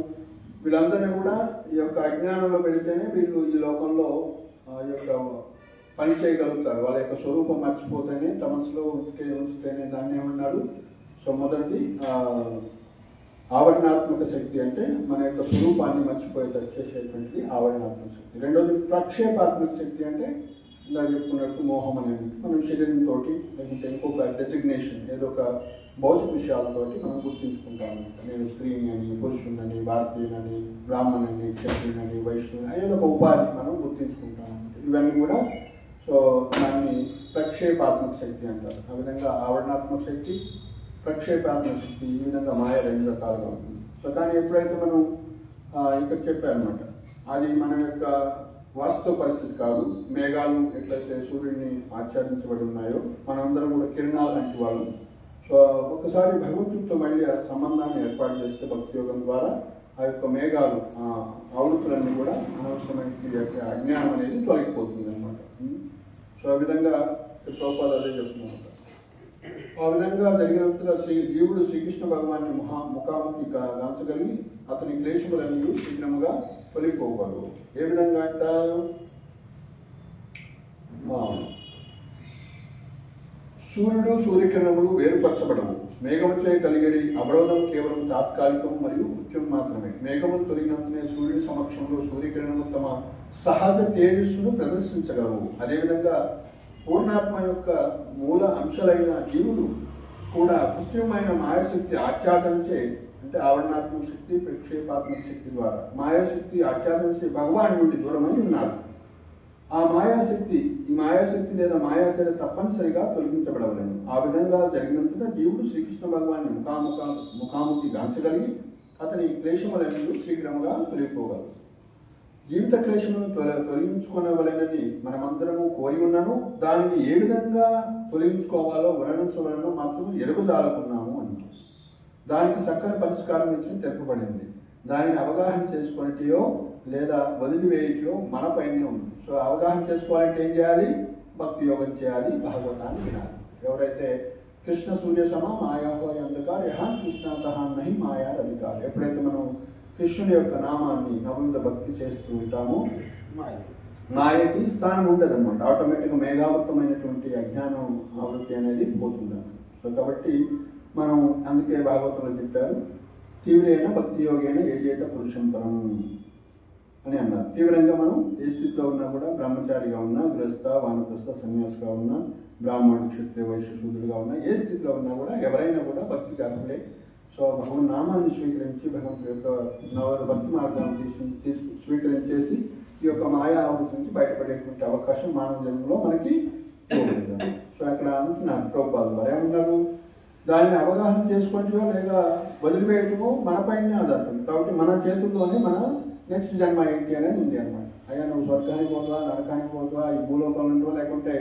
వీళ్ళందరినీ కూడా ఈ యొక్క అజ్ఞానంలో పెడితేనే వీళ్ళు ఈ లోకంలో ఈ యొక్క పని చేయగలుగుతారు. వాళ్ళ యొక్క స్వరూపం మర్చిపోతేనే, తమస్సులో ఉంచితేనే దాన్ని ఏమన్నారు. సో మొదటిది ఆవరణాత్మక శక్తి, అంటే మన యొక్క స్వరూపాన్ని మర్చిపోయేటట్టు చేసేటువంటిది ఆవరణాత్మక శక్తి. రెండోది ప్రక్షేపాత్మక శక్తి, అంటే ఇలా చెప్పుకున్నట్టు మోహం అనేది మనం శరీరంతో లేకుంటే ఇంకొక డెసిగ్నేషన్ ఏదో ఒక భౌతిక విషయాలతోటి మనం గుర్తించుకుంటాం అనమాట. నేను స్త్రీని అని, పురుషుని, భారతీయుని, బ్రాహ్మణుని, క్షత్రియుని, వైష్ణుని ఏదో ఒక ఉపాధి మనం గుర్తించుకుంటాం అనమాట. ఇవన్నీ కూడా సో దాన్ని ప్రక్షేపాత్మక శక్తి అంటారు. ఆ విధంగా ఆవరణాత్మక శక్తి, ప్రక్షేపాత్మక శక్తి, ఈ విధంగా మాయ 2 రకాలుగా ఉంటుంది. సో కానీ ఎప్పుడైతే మనం ఇక్కడ చెప్పారనమాట, అది మన యొక్క వాస్తవ పరిస్థితి కాదు. మేఘాలు ఎట్లయితే సూర్యుడిని ఆచ్ఛాదించబడి ఉన్నాయో మనందరం కూడా కిరణాలు లాంటి వాళ్ళు. సో ఒకసారి భగవంతుడితో మళ్ళీ ఆ సంబంధాన్ని ఏర్పాటు చేస్తే భక్తి యోగం ద్వారా ఆ యొక్క మేఘాలు ఆవృత్తులన్నీ కూడా అనవసరమైన అజ్ఞానం అనేది తొలగిపోతుంది అనమాట. సో ఆ విధంగా ప్రభుపాదులు అదే చెప్తున్నారు. ఆ విధంగా జరిగినంతలో జీవుడు శ్రీకృష్ణ భగవాన్ని ముఖాముఖి గాంచగలిగి అతని క్లేశములన్నీ శీఘ్రముగా తొలగిపోగలవు. ఏ విధంగా అంటారు, సూర్యుడు సూర్యకిరణములు వేరుపరచబడవు. మేఘముచే కలిగేది అవరోధం కేవలం తాత్కాలికం మరియు కృత్యం మాత్రమే. మేఘములు తొలగినంతనే సూర్యుడి సమక్షంలో సూర్యకిరణములు తమ సహజ తేజస్సును ప్రదర్శించగలవు. అదేవిధంగా పూర్ణాత్మ యొక్క మూల అంశాలైన జీవుడు కూడా కృత్రిమైన మాయాశక్తి ఆచ్ఛాదనచే, అంటే ఆవరణాత్మక శక్తి, ప్రక్షేపాత్మక శక్తి ద్వారా మాయాశక్తి ఆచ్ఛాదనచే భగవాన్ నుండి దూరమై ఉన్నారు. ఆ మాయాశక్తి, ఈ మాయాశక్తి లేదా మాయాచర్య తప్పనిసరిగా తొలగించబడవలేను. ఆ విధంగా జరిగినంతటా జీవుడు శ్రీకృష్ణ భగవాన్ని ముఖాముఖి గాంచగలిగి అతని క్లేశములన్నీ శీఘ్రముగా తొలగిపోగలరు. జీవిత క్లేశములను తొలగించుకోవలనని మనమందరము కోరి ఉన్నాను. దానిని ఏ విధంగా తొలగించుకోవాలో వర్ణించవలనో మాత్రం ఎరుగుదాలకున్నాము అని దానికి చక్కని పరిష్కారం ఇచ్చి తెలుపబడింది. దానిని అవగాహన చేసుకునేటో లేదా వదిలివేయటో మన పైనే ఉంది. సో అవగాహన చేసుకోవాలంటే ఏం చేయాలి? భక్తి యోగం చేయాలి, భాగవతాన్ని వినాలి. ఎవరైతే కృష్ణ సూర్య సమ మాయా అంధకార యహ కృష్ణత నహి మాయా అధికార. ఎప్పుడైతే మనం కృష్ణుడి యొక్క నామాన్ని అవిధ భక్తి చేస్తూ ఉంటామో మాయకి స్థానం ఉండదు అనమాట. ఆటోమేటిక్గా మేఘావృతమైనటువంటి అజ్ఞానం ఆవృత్తి అనేది పోతుంది. సో కాబట్టి మనం అందుకే భాగవతంలో చెప్పారు, తీవ్రైన భక్తి యోగైన ఏజేత పురుషంతరం అని అన్నారు. తీవ్రంగా మనం ఏ స్థితిలో ఉన్నా కూడా, బ్రహ్మచారిగా ఉన్నా, గృహస్థ వానప్రస్థ సన్యాసిగా ఉన్నా, బ్రాహ్మణుడు క్షత్రియ వైశ్య శూద్రుడుగా ఉన్నా, ఏ స్థితిలో ఉన్నా కూడా ఎవరైనా కూడా భక్తి అర్హులే. సో భగవన్ నామాన్ని స్వీకరించి భగవంతుడి యొక్క భక్తి మార్గాన్ని స్వీకరించేసి ఈ యొక్క మాయా ఆవృత్తి నుంచి బయటపడేటువంటి అవకాశం మానవ జన్మలో మనకి ఉంటుంది. సో అక్కడ అంటున్నారు ప్రభుపాదులు వారు ఏమన్నారు, దాన్ని అవగాహన చేసుకుంటూ లేదా వదిలివేయటమో మన పైన ఆధారపడి. కాబట్టి మన చేతుల్లోనే మన నెక్స్ట్ జన్మ ఏంటి అనేది ఉంది అనమాట. అయ్యా నువ్వు స్వర్గానికి పోతావా, నరకానికి పోతావా, ఈ భూలోకంలో ఉంటావా, లేకుంటే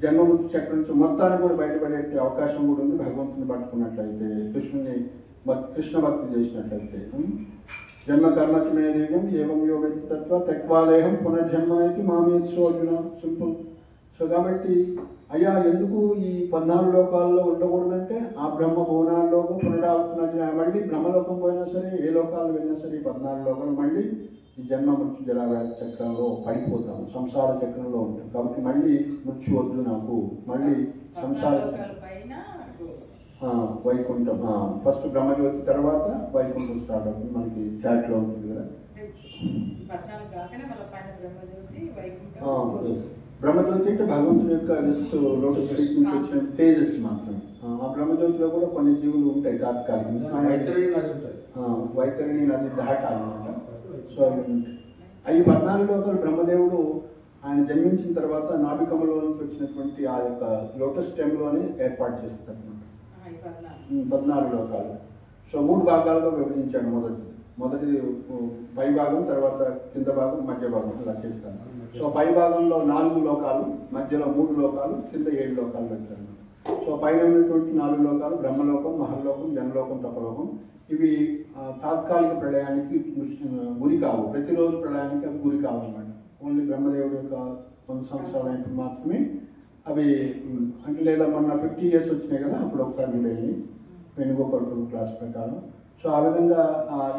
జన్మమృతి చక్రం నుంచి మొత్తాన్ని కూడా బయటపడే అవకాశం కూడా ఉంది భగవంతుని పట్టుకున్నట్లయితే, కృష్ణ భక్తి చేసినట్లయితే. జన్మ కర్మచమే దేవం ఏవం యోగైతి తత్వ తక్వాదేహం పునర్జన్మనైతి మామేత్సు అర్జున. సింపుల్. సో కాబట్టి అయ్యా ఎందుకు ఈ 14 లోకాల్లో ఉండకూడదంటే ఆ బ్రహ్మ భువనాల్లోకి పునరావృతం మళ్ళీ బ్రహ్మలోకం పోయినా సరే, ఏ లోకాలు వెళ్ళినా సరే ఈ 14 లోకాలు మళ్ళీ ఈ జన్మ మృత్యు జరావ్యాధి చక్రంలో పడిపోతాము, సంసార చక్రంలో ఉంటాం. కాబట్టి మళ్ళీ మృత్యు వద్దు నాకు, మళ్ళీ సంసార వైకుంఠం. ఫస్ట్ బ్రహ్మజ్యోతి తర్వాత వైకుంఠం స్టార్ట్ అవుతుంది. మనకి చాట్లో ఉంటుంది కదా. బ్రహ్మజ్యోతి అంటే భగవంతుని యొక్క జస్ట్ లోటస్ ఫీట్ నుంచి వచ్చిన తేజస్ మాత్రమే. ఆ బ్రహ్మజ్యోతిలో కూడా కొన్ని జీవులు ఉంటాయి తాత్కాలికంగా. వైతరిణి నది దాటాలన్నమాట. సో అవి 14 లోకాలు బ్రహ్మదేవుడు ఆయన జన్మించిన తర్వాత నాభికమలో నుంచి వచ్చినటువంటి ఆ యొక్క లోటస్ స్టెమ్లోనే ఏర్పాటు చేస్తారు అనమాట 14 లోకాలు. సో 3 భాగాలుగా విభజించాడు. మొదటి పై భాగం, తర్వాత కింద భాగం, మధ్య భాగం అలా చేస్తాను. సో పై భాగంలో 4 లోకాలు, మధ్యలో 3 లోకాలు, కింద 7 లోకాలు పెట్టారు. సో పైన ఉన్నటువంటి 4 లోకాలు బ్రహ్మలోకం, మహర్లోకం, జనలోకం, తపలోకం. ఇవి తాత్కాలిక ప్రళయానికి గురి కావు, ప్రతిరోజు ప్రళయానికి అవి గురి కావు అన్నమాట. ఓన్లీ బ్రహ్మదేవుడి యొక్క 100 సంవత్సరాలు అయినప్పుడు మాత్రమే అవి అంటే, లేదా మొన్న 50 years వచ్చినాయి కదా, అప్పుడు ఒకసారి ఉండేవి వేణుగోపాల్ క్లాస్ ప్రకారం. సో ఆ విధంగా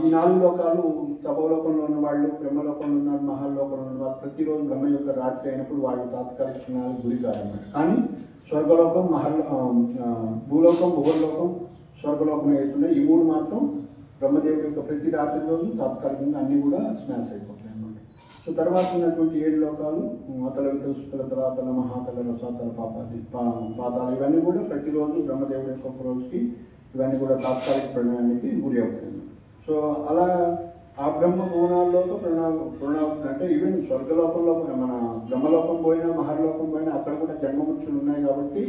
ఈ 4 లోకాలు తపోలోకంలో ఉన్న వాళ్ళు, బ్రహ్మలోకంలో ఉన్న వాళ్ళు, మహాలోకంలో ఉన్న వాళ్ళు ప్రతిరోజు బ్రహ్మ యొక్క రాత్రి అయినప్పుడు వాళ్ళు తాత్కాలిక క్షణాలకు గురి కాదన్నమాట. కానీ స్వర్గలోకం, భూలోకం, భువర్లోకం, స్వర్గలోకం అవుతున్నాయి. ఈ 3 మాత్రం బ్రహ్మదేవుడి యొక్క ప్రతి రాత్రి రోజు తాత్కాలికంగా అన్నీ కూడా స్మాష్ అయిపోతాయి అన్నమాట. సో తర్వాత ఉన్నటువంటి 7 లోకాలు అతల వితల సుతల తలాతల మహాతల రసాతల పాతాలు ఇవన్నీ కూడా ప్రతిరోజు బ్రహ్మదేవుడి యొక్క ఒక రోజుకి ఇవన్నీ కూడా తాత్కాలిక ప్రణాళికి గురి అవుతుంది. సో అలా ఆ బ్రహ్మ భువనాల్లో ప్రణాళిక అంటే ఈవెన్ స్వర్గలోకంలో మన బ్రహ్మలోకం పోయినా, మహర్లోకం పోయినా అక్కడ కూడా జన్మమృత్యులు ఉన్నాయి. కాబట్టి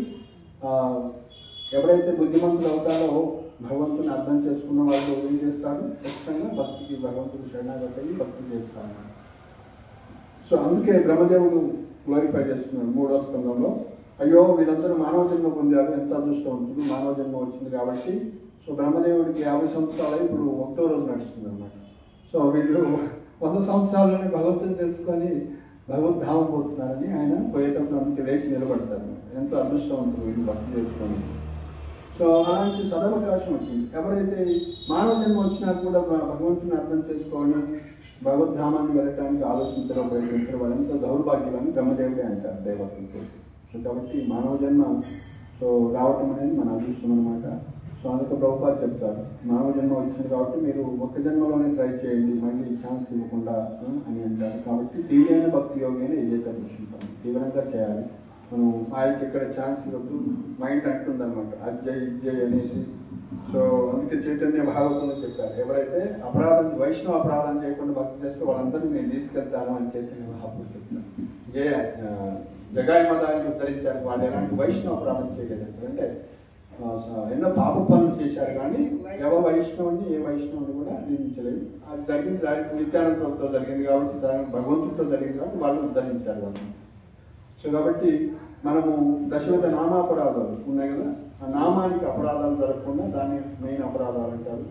ఎవరైతే బుద్ధిమంతులు అవుతారో భగవంతుని అర్థం చేసుకున్న వాళ్ళు ఏం చేస్తారు, ఖచ్చితంగా భక్తికి భగవంతుడు శరణాగతి భక్తి చేస్తారు. సో అందుకే బ్రహ్మదేవుడు గ్లోరిఫై చేస్తున్నారు 3వ స్కందంలో. అయ్యో వీళ్ళందరూ మానవ జన్మ పొందారు, ఎంత అదృష్టవంతుడు, మానవ జన్మ వచ్చింది కాబట్టి. సో బ్రహ్మదేవుడికి 50 సంవత్సరాలు ఇప్పుడు 1వ రోజు నడుస్తుంది అన్నమాట. సో వీళ్ళు 100 సంవత్సరాల్లోనే భగవంతుని తెలుసుకొని భగవద్ధామం పోతున్నారని ఆయన పోయేటప్పుడు అందుకే లేచి నిలబడతారు. ఎంతో అదృష్టవంతులు వీళ్ళు భక్తి చేసుకొని. సో అలాంటి సదవకాశం వచ్చింది. ఎవరైతే మానవ జన్మ వచ్చినా కూడా భగవంతుని అర్థం చేసుకొని భగవద్ధామాన్ని వెళ్ళటానికి ఆలోచించడం ప్రయత్నించడం వాళ్ళంతా దౌర్భాగ్యాలని బ్రహ్మదేవుడే అంటారు దేవతలతో. సో కాబట్టి మానవ జన్మ సో రావటం అనేది మన అదృష్టం అనమాట. సో అందుకే ప్రభుపాద చెప్తారు, మానవ జన్మ వచ్చింది కాబట్టి మీరు ఒక్క జన్మలోనే ట్రై చేయండి, మళ్ళీ ఛాన్స్ ఇవ్వకుండా అని అంటారు. కాబట్టి తీవ్రమైన భక్తి యోగైనా ఏదైతే దృష్టింటాం తీవ్రంగా చేయాలి. మనం ఆయనకి ఇక్కడ ఛాన్స్ ఇవ్వద్దు, మైండ్ అంటుంది అనమాట అజ్జయ్ ఇజ్జయ్ అనేసి. సో అందుకే చైతన్య భాగవతంలో చెప్పారు, ఎవరైతే వైష్ణవ అపరాధం చేయకుండా భక్తి చేస్తే వాళ్ళందరినీ నేను తీసుకెళ్తాను అని చైతన్య భాగవతం చెప్తాను. జగాయి మతాన్ని ఉద్ధరించారు. వాళ్ళు ఎలాంటి వైష్ణవ అపరాధం చేయలేదు అంటే ఎన్నో పాప పనులు చేశారు, కానీ వైష్ణవుని ఏ వైష్ణవుని కూడా నిందించలేదు. అది జరిగింది దానికి నిత్యానందంతో జరిగింది కాబట్టి, దానికి భగవంతుడితో జరిగింది కాబట్టి వాళ్ళు ఉద్ధరించారు వాళ్ళని. సో కాబట్టి మనము దశవిధ నామాపరాధాలు ఉన్నాయి కదా, ఆ నామానికి అపరాధాలు జరగకుండా దాన్ని మెయిన్ అపరాధాలు అంటారు.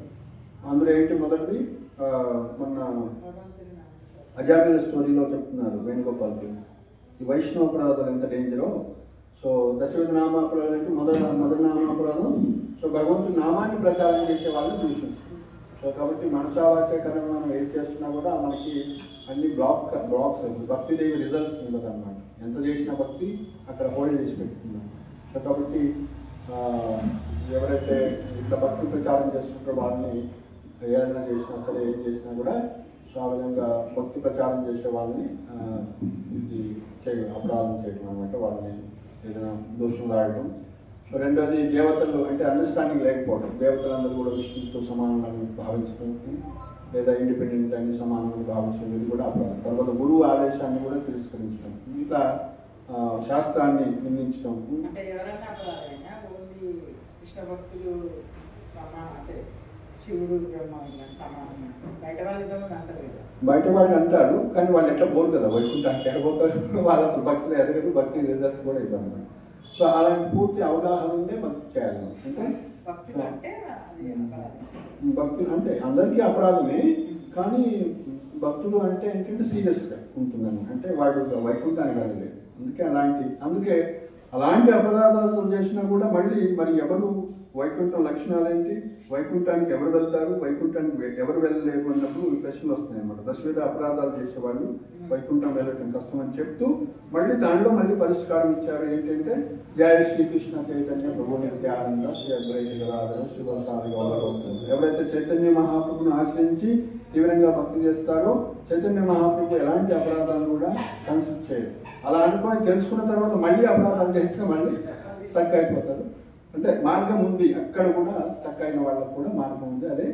అందులో ఏంటి మొదటిది మొన్న అజామిల స్టోరీలో చెప్తున్నారు వేణుగోపాల్. ఈ వైష్ణవ అపరాధాలు ఎంత డేంజరో. సో దశవిధ నామాపురాలు అంటే మొదటి నామాపురాలు. సో భగవంతుడి నామాన్ని ప్రచారం చేసే వాళ్ళని దూషించారు. సో కాబట్టి మనసావాచ్యకరం మనం ఏది చేస్తున్నా కూడా మనకి అన్ని బ్లాక్స్ భక్తిదేవి రిజల్ట్స్ ఉండదు అనమాట. ఎంత చేసిన భక్తి అక్కడ హోల్డ్ చేసి పెట్టుకున్నాం. సో కాబట్టి ఎవరైతే ఇట్లా భక్తి ప్రచారం చేస్తుంటారో వాళ్ళని ఏదైనా చేసినా సరే ఏం చేసినా కూడా సో ఆ విధంగా భక్తి ప్రచారం చేసే వాళ్ళని ఇది చేయడం, అపరాధం చేయడం అనమాట. వాళ్ళని ఏదైనా దోషం రాయడం. సో రెండోది దేవతలు అంటే అండర్స్టాండింగ్ లేకపోవడం. దేవతలందరూ కూడా విష్ణుతో సమానమని భావించడం, లేదా ఇండిపెండెంట్ అన్ని సమానమని భావించడం, ఇది కూడా అపరాధం. తర్వాత గురువు ఆదేశాన్ని కూడా తిరస్కరించడం, ఇట్లా శాస్త్రాన్ని నిందించడం. అంటే ఎవరైనా అపరాధమైనా ఓన్లీ కృష్ణ భక్తులు అంటే శివుడు బ్రహ్మ సమానం, బయట వాళ్ళు అంటారు కదా. బయట వాళ్ళు అంటారు కానీ వాళ్ళు ఎట్లా పోరు కదా, వైకుంఠానికి ఎక్కడ పోతారు. వాళ్ళు అసలు భక్తులు ఎదగదు, భక్తి రిజల్ట్స్ కూడా ఇవ్వరు. సో అలాంటి పూర్తి అవగాహన ఉండే భక్తి చేయాలి. అంటే భక్తులు అంటే అందరికీ అపరాధమే, కానీ భక్తులు అంటే ఏంటంటే సీరియస్గా ఉంటుందని, అంటే వాళ్ళు వైకుంఠానికి వెళ్ళలేదు. అందుకే అలాంటి అపరాధాలు చేసినా కూడా మళ్ళీ మరి ఎవరు వైకుంఠం లక్షణాలు ఏంటి, వైకుంఠానికి ఎవరు వెళ్తారు, వైకుంఠానికి ఎవరు వెళ్ళలేరు అన్నప్పుడు ప్రశ్నలు వస్తున్నాయి అన్నమాట. దశవిధ అపరాధాలు చేసేవాళ్ళు వైకుంఠం వెళ్ళటం కష్టం అని చెప్తూ మళ్ళీ దానిలో మళ్ళీ పరిష్కారం ఇచ్చారు. ఏంటంటే జయ శ్రీకృష్ణ చైతన్య ప్రభు నిత్యానంద శ్రీ అద్వైత గదాధర శివసారి గౌరవం. ఎవరైతే చైతన్య మహాప్రభుని ఆశ్రయించి తీవ్రంగా భక్తి చేస్తారో చైతన్య మహాప్రభు ఎలాంటి అపరాధాలను కూడా కన్సిడర్ చేయరు. అలా అనుకొని తెలుసుకున్న తర్వాత మళ్ళీ అపరాధాలు చేస్తే మళ్ళీ స్టక్ అయిపోతారు. అంటే మార్గం ఉంది, అక్కడ కూడా స్టక్ అయిన వాళ్ళకు కూడా మార్గం ఉంది. అదే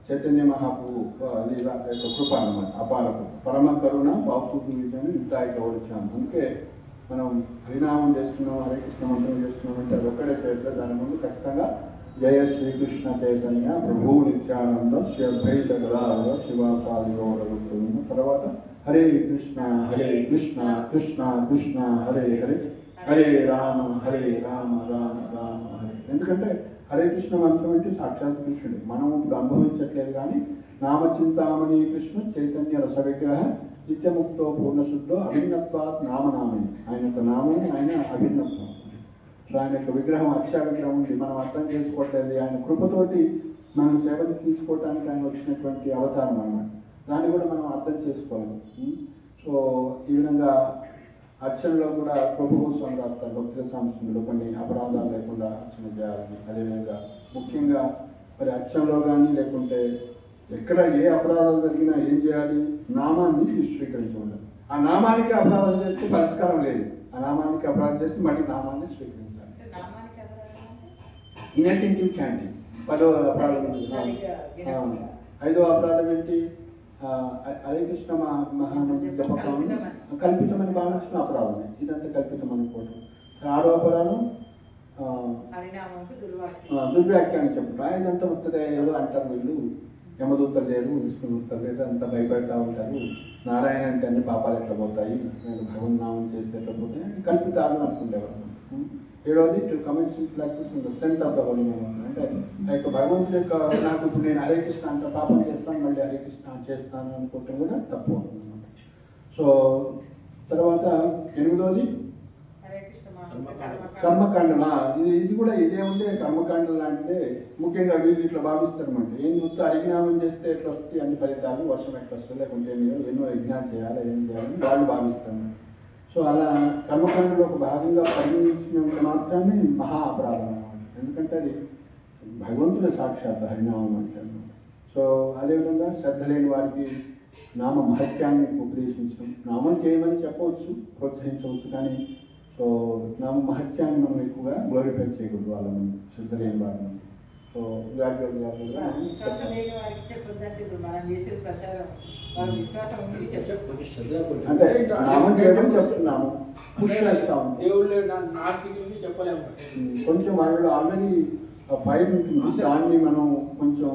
చైతన్య మహాప్రభు లీల యొక్క కృప అన్నమాట, అపారకు పరమ కరుణ బాపు విజయాన్ని ఇంతాయి గౌరవించాను. అందుకే మనం హరినామం చేస్తున్నాం, హరే కృష్ణ మంత్రం చేస్తున్నాం అంటే అది ఒక్కడే చేస్తే దాని ముందు ఖచ్చితంగా జయ శ్రీకృష్ణ చైతన్య ప్రభు నిత్యానంద శ్రీ అద్వైత గదాధర శివాసాది గౌరవం. తర్వాత హరే కృష్ణ కృష్ణ కృష్ణ హరే హరే హరే రామ రామ రామ హరే. ఎందుకంటే హరే కృష్ణ మంత్రం అంటే సాక్షాత్ కృష్ణుడు. మనం ఇప్పుడు అనుభవించట్లేదు కానీ నామచింతామణి కృష్ణ చైతన్య రస విగ్రహ నిత్యముక్తో పూర్ణశుద్ధో అభిన్నత్వాత్ నామనామని. ఆయన యొక్క నామం ఆయన అభిన్నత్వం. సో ఆయన యొక్క విగ్రహం అక్షర విగ్రహం ఉంది, మనం అర్థం చేసుకోవట్లేదు. ఆయన కృపతోటి మనం సేవలు తీసుకోవటానికి ఆయన వచ్చినటువంటి అవతారం అన్నమాట. దాన్ని కూడా మనం అర్థం చేసుకోవాలి. సో ఈ విధంగా అర్చనలో కూడా ప్రభు కోసం రాస్తారు భక్తుల సంస్థలు కొన్ని అపరాధాలు లేకుండా అర్చన చేయాలని. అదేవిధంగా ముఖ్యంగా మరి అర్చనలో కానీ లేకుంటే ఎక్కడ ఏ అపరాధాలు జరిగినా ఏం చేయాలి, నామాన్ని స్వీకరించాలి. ఆ నామానికి అపరాధం చేస్తే పరిష్కారం లేదు. ఆ నామానికి అపరాధం చేస్తే మళ్ళీ నామాన్ని స్వీకరించాలి. ఇన్అటెంటివ్ చాంటింగ్ 10వ అపరాధం. 5వ అపరాధం ఏంటి, హరే కృష్ణ మహామంత్ర జపకం కల్పితమని భావించిన అపరాధమే. ఇదంతా కల్పితం అనుకోవడం. 6వ అపరాధం దుర్వ్యాఖ్యానం చెప్పడం. ఇదంతా వస్తుంది ఏదో అంటారు వీళ్ళు, యమదూతలు లేరు, విష్ణుదూతలు లేరు, అంతా భయపెడతా ఉంటారు. నారాయణ అంటే అన్ని పాపాలు ఎట్లా పోతాయి, భగవన్నామం చేస్తే ఎట్లా పోతాయి, కల్పితాలు అనుకుంటేవారు. 7వది టు కమిట్ ఫ్లాక్టివ్స్ in the strength of the holy name. అంటే ఆ యొక్క భగవంతుడి యొక్క నాకు ఇప్పుడు నేను హరే కృష్ణ అంత పాపం చేస్తాను మళ్ళీ హరే కృష్ణ చేస్తాను అనుకుంటే కూడా తప్పు అవుతుంది. సో తర్వాత 8వది కర్మకాండ. ఇది కూడా ఇదే ఉంటే కర్మకాండ లాంటిదే. ముఖ్యంగా వీళ్ళు ఇట్లా భావిస్తారు అనమాట. ఏం మొత్తం హరినామం చేస్తే ఎట్లా వస్తాయి అన్ని ఫలితాలు, వర్షం ఎట్లా వస్తుంది, లేకుంటే ఎన్నో యజ్ఞాలు చేయాలి, ఏం చేయాలని వాళ్ళు భావిస్తారు. సో అలా కర్మకాండలో ఒక భాగంగా పరిగణించినంత మాత్రమే మహా అపరాధం అన్నమాట. ఎందుకంటే అది భగవంతుల సాక్షాత్ హరినామం అంటే. సో అదేవిధంగా శ్రద్ధ లేని వారికి నామ మహత్యాన్ని ఉపదేశించడం, నామం చేయమని చెప్పవచ్చు, ప్రోత్సహించవచ్చు, కానీ సో నామ మహత్యాన్ని మనం ఎక్కువగా గ్లోరిఫై చేయకూడదు వాళ్ళ ముందు, శ్రద్ధ లేని వారి ముందు. సో అంటే నామం చేయడం చెప్తున్నాము, కొంచెం వాళ్ళు ఆల్రెడీ ఫైర్ ఉంటుంది, దాన్ని మనం కొంచెం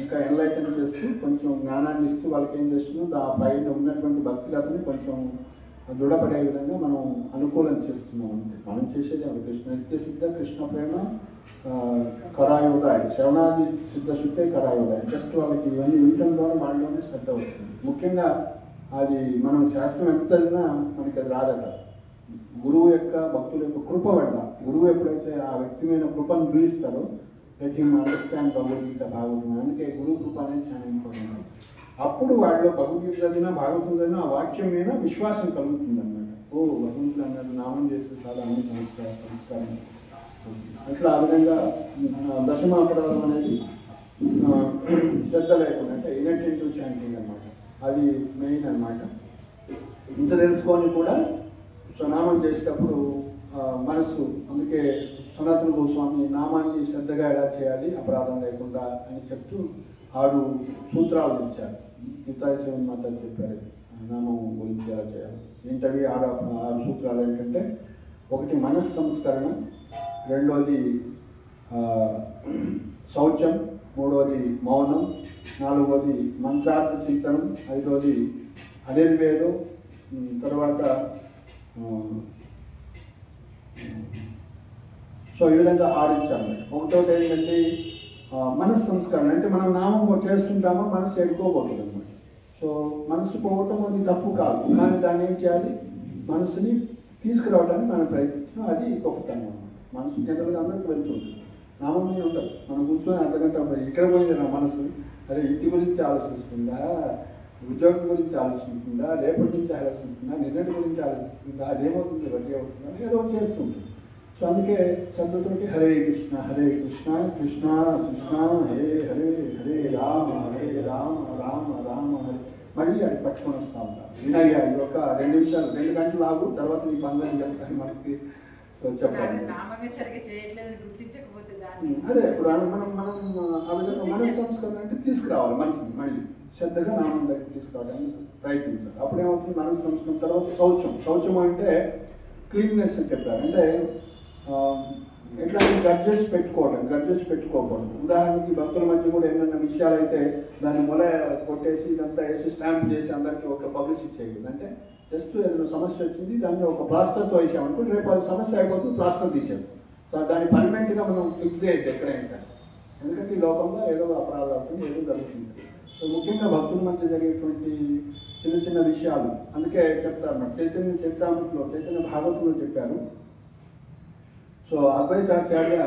ఇంకా ఎన్లైటన్ చేస్తూ కొంచెం జ్ఞానాన్ని ఇస్తూ వాళ్ళకి ఏం చేస్తున్నాం, ఆ పైన ఉన్నటువంటి భక్తులతని కొంచెం దృఢపడే విధంగా మనం అనుకూలం చేస్తున్నాం. అంటే మనం చేసేది కృష్ణ నిత్య సిద్ధ కృష్ణ ప్రేమ కరాయోదాయ శ్రవణాది సిద్ధ శుద్ధే కరాయోదాయ. జస్ట్ వాళ్ళకి ఇవన్నీ వినటం ద్వారా వాళ్ళలోనే శ్రద్ధ వస్తుంది. ముఖ్యంగా అది మనం శాస్త్రం ఎంత చదివినా మనకి అది రాదట. గురువు యొక్క భక్తుల యొక్క కృప వల్ల గురువు ఎప్పుడైతే ఆ వ్యక్తి మీద కృపను చూపిస్తారో let him understand Bhagavad Gita Bhagavatam. అందుకే గురువు కృప అనేది చాలా ఇంపార్టెంట్. అప్పుడు వాడిలో భగవద్గీత చదివినా భాగవతం చదివినా ఆ వాక్యం మీద విశ్వాసం కలుగుతుంది అన్నమాట. ఓ భగవంతుడు అన్నది నామం చేస్తే చాలా అన్ని సంస్కారం అట్లా ఆ విధంగా దశమాపరాధం అనేది శ్రద్ధ లేకుండా అంటే ఇనటెంటివ్ చాంటింగ్ అనమాట. అది మెయిన్ అనమాట. ఇంత తెలుసుకొని కూడా సో నామం చేసేటప్పుడు మనసు, అందుకే సనాతన గోస్వామి నామాన్ని శ్రద్ధగా ఎలా చేయాలి అపరాధం లేకుండా అని చెప్తూ 6 సూత్రాలు ఇచ్చారు. నితాయి శివన్ మాత చెప్పారు నామం గురించి ఎలా చేయాలి. ఏంటవి 6 సూత్రాలు ఏంటంటే, ఒకటి మనస్ సంస్కరణ, రెండోది శౌచం, మూడవది మౌనం, నాలుగవది మంత్రార్థ చింతనం, ఐదవది అనిర్వేదం, తర్వాత సో ఈ విధంగా 6 ఇచ్చాము. ఒకటోటి ఏంటంటే మనస్ సంస్కరణ, అంటే మనం నామం చేస్తుంటామో మనసు ఎడుకోబోతుంది అనమాట. సో మనసు పోవటం అది తప్పు కాదు, కానీ దాన్ని ఏం చేయాలి, మనసుని తీసుకురావడానికి మనం ప్రయత్నించాం. అది గొప్పతనం అనమాట. మనసు జనరల్గా అందరికీ వెళ్తుంది, నామమే ఉండదు. మనం కూర్చొని అర్ధగంట ఇక్కడ పోయింది నా మనసు, అదే ఇంటి గురించి ఆలోచిస్తుందా, ఉద్యోగం గురించి ఆలోచిస్తుందా, రేపటి నుంచి ఆలోచిస్తుందా, నిన్నటి గురించి ఆలోచిస్తుందా, అదేమవుతుంది బట్టి అవుతుందా, ఏదో చేస్తుంది. సో అందుకే శబ్దతోటి హరే కృష్ణ కృష్ణ కృష్ణ హరే హరే హరే రామ రామ రామ హరే, మళ్ళీ అది పట్టుకొని వస్తూ ఉంటారు. వినయ్య ఇది ఒక 2 నిమిషాలు 2 గంటలు ఆగు, తర్వాత నీ పనులని చెప్తాను మనకి చెప్పాలి. అదే ఇప్పుడు మనం ఆ విధంగా మనస్ సంస్కరణ అంటే తీసుకురావాలి, మనసుని మళ్ళీ శ్రద్ధగా నామం దగ్గర తీసుకురావడానికి ప్రయత్నించాలి. అప్పుడేమవుతుంది మనసు సంస్కరణ. తర్వాత శౌచం అంటే క్లీన్నెస్ అని చెప్పారు. అంటే ఎట్లా గడ్జెస్ పెట్టుకోకూడదు. ఉదాహరణకి భక్తుల మధ్య కూడా ఏమన్నా విషయాలు అయితే దాన్ని మొల కొట్టేసి ఇదంతా వేసి స్టాంప్ చేసి అందరికీ ఒక పబ్లిసిటీ చేయకూడదు. అంటే జస్ట్ ఏదైనా సమస్య వచ్చింది దాన్ని ఒక ప్లాస్టర్తో వేసామనుకో, రేపు అది సమస్య అయిపోతుంది, ప్లాస్టర్ తీసాము. సో దాన్ని పర్మనెంట్గా మనం ఫిక్స్ చేయొద్దు ఎక్కడైనా సరే, ఎందుకంటే ఈ లోకంలో ఏదో అపరాధాలు అవుతుంది, ఏదో జరుగుతుంది. సో ముఖ్యంగా భక్తుల మధ్య జరిగేటువంటి చిన్న విషయాలు అందుకే చెప్తారు. చైతన్య చరితామృతిలో చైతన్య భాగవతంలో చెప్పారు. సో అద్వైతాచార్య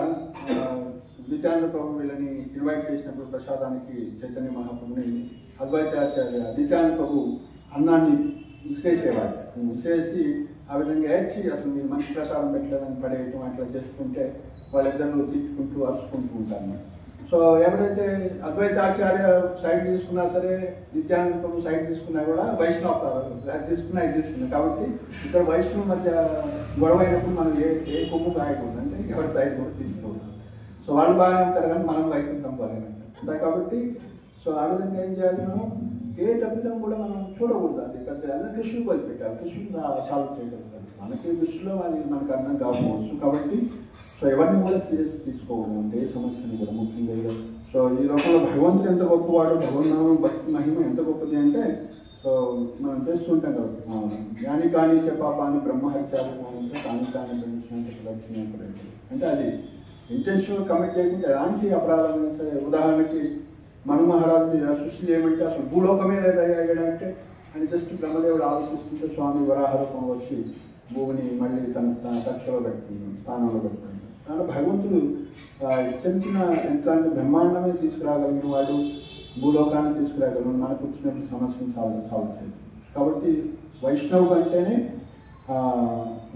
నిత్యానంద ప్రభు వీళ్ళని ఇన్వైట్ చేసినప్పుడు ప్రసాదానికి చైతన్య మహాప్రభుని అద్వైతాచార్య నిత్యానంద ప్రభు అన్నాన్ని విసిరేసి ఆ విధంగా ఏడ్చి అసలు మీరు మంచి ప్రసాదం పెట్టలేదని పడేయటం అట్లా చేస్తుంటే వాళ్ళిద్దరూ తిట్టుకుంటూ అరుచుకుంటూ ఉంటారు. సో ఎవరైతే అద్వైతాచార్య సైడ్ తీసుకున్నా సరే, నిత్యానంద ప్రభు సైడ్ తీసుకున్నా కూడా వైష్ణవ అది తీసుకున్నా కాబట్టి ఇద్దరు వైష్ణవ మధ్య గొడవ అయినప్పుడు మనం ఏ కొమ్ము కాయకూడదు, అంటే ఎవరి సైడ్ కూడా తీసుకోకూడదు. సో వాళ్ళు బాగానే ఉంటారు కానీ మనం వైకుంఠం పోలేమంటారు కాబట్టి. సో ఆ విధంగా ఏం చేయాలి, మనం ఏ తప్పిదం కూడా మనం చూడకూడదు. అది పెద్ద అదే కృష్ణుడు వదిలిపెట్టాలి, కృష్ణుడు సాల్వ్ చేయగలుగుతాడు. మనకి దృష్టిలో అది మనకు అర్థం కాకపోవచ్చు కాబట్టి సో ఎవరిని కూడా సీరియస్ తీసుకోకూడదు, అంటే ఏ సమస్యని కూడా ముఖ్యంగా. సో ఈ లోపల భగవంతుడు ఎంత గొప్పవాడు, భగవన్నామం భక్తి మహిమ ఎంత గొప్పది అంటే సో మనం చేస్తుంటాం కదా, జ్ఞాని కానీ పాపాన్ని బ్రహ్మహత్యాలు కానీ అంటే అది ఇంటెన్షనల్ కమిట్ చేయకుండా ఎలాంటి అపరాధం సరే. ఉదాహరణకి మను మహారాజు సృష్టి చేయమంటే అసలు భూలోకమే లేదంటే అని జస్ట్ బ్రహ్మదేవుడు ఆలోచిస్తుంటే స్వామి వరాహరూపం వచ్చి భూమిని మళ్ళీ తన కక్షలో పెడుతుంది, స్థానంలో పెడుతుంది. కానీ భగవంతుడు చిన్న ఎట్లాంటి బ్రహ్మాండమే తీసుకురాగలిగిన వాడు, భూలోకాన్ని తీసుకురాగలిగిన మనకు వచ్చినటువంటి సమస్యను సాల్వ్ చేయదు. కాబట్టి వైష్ణవు అంటేనే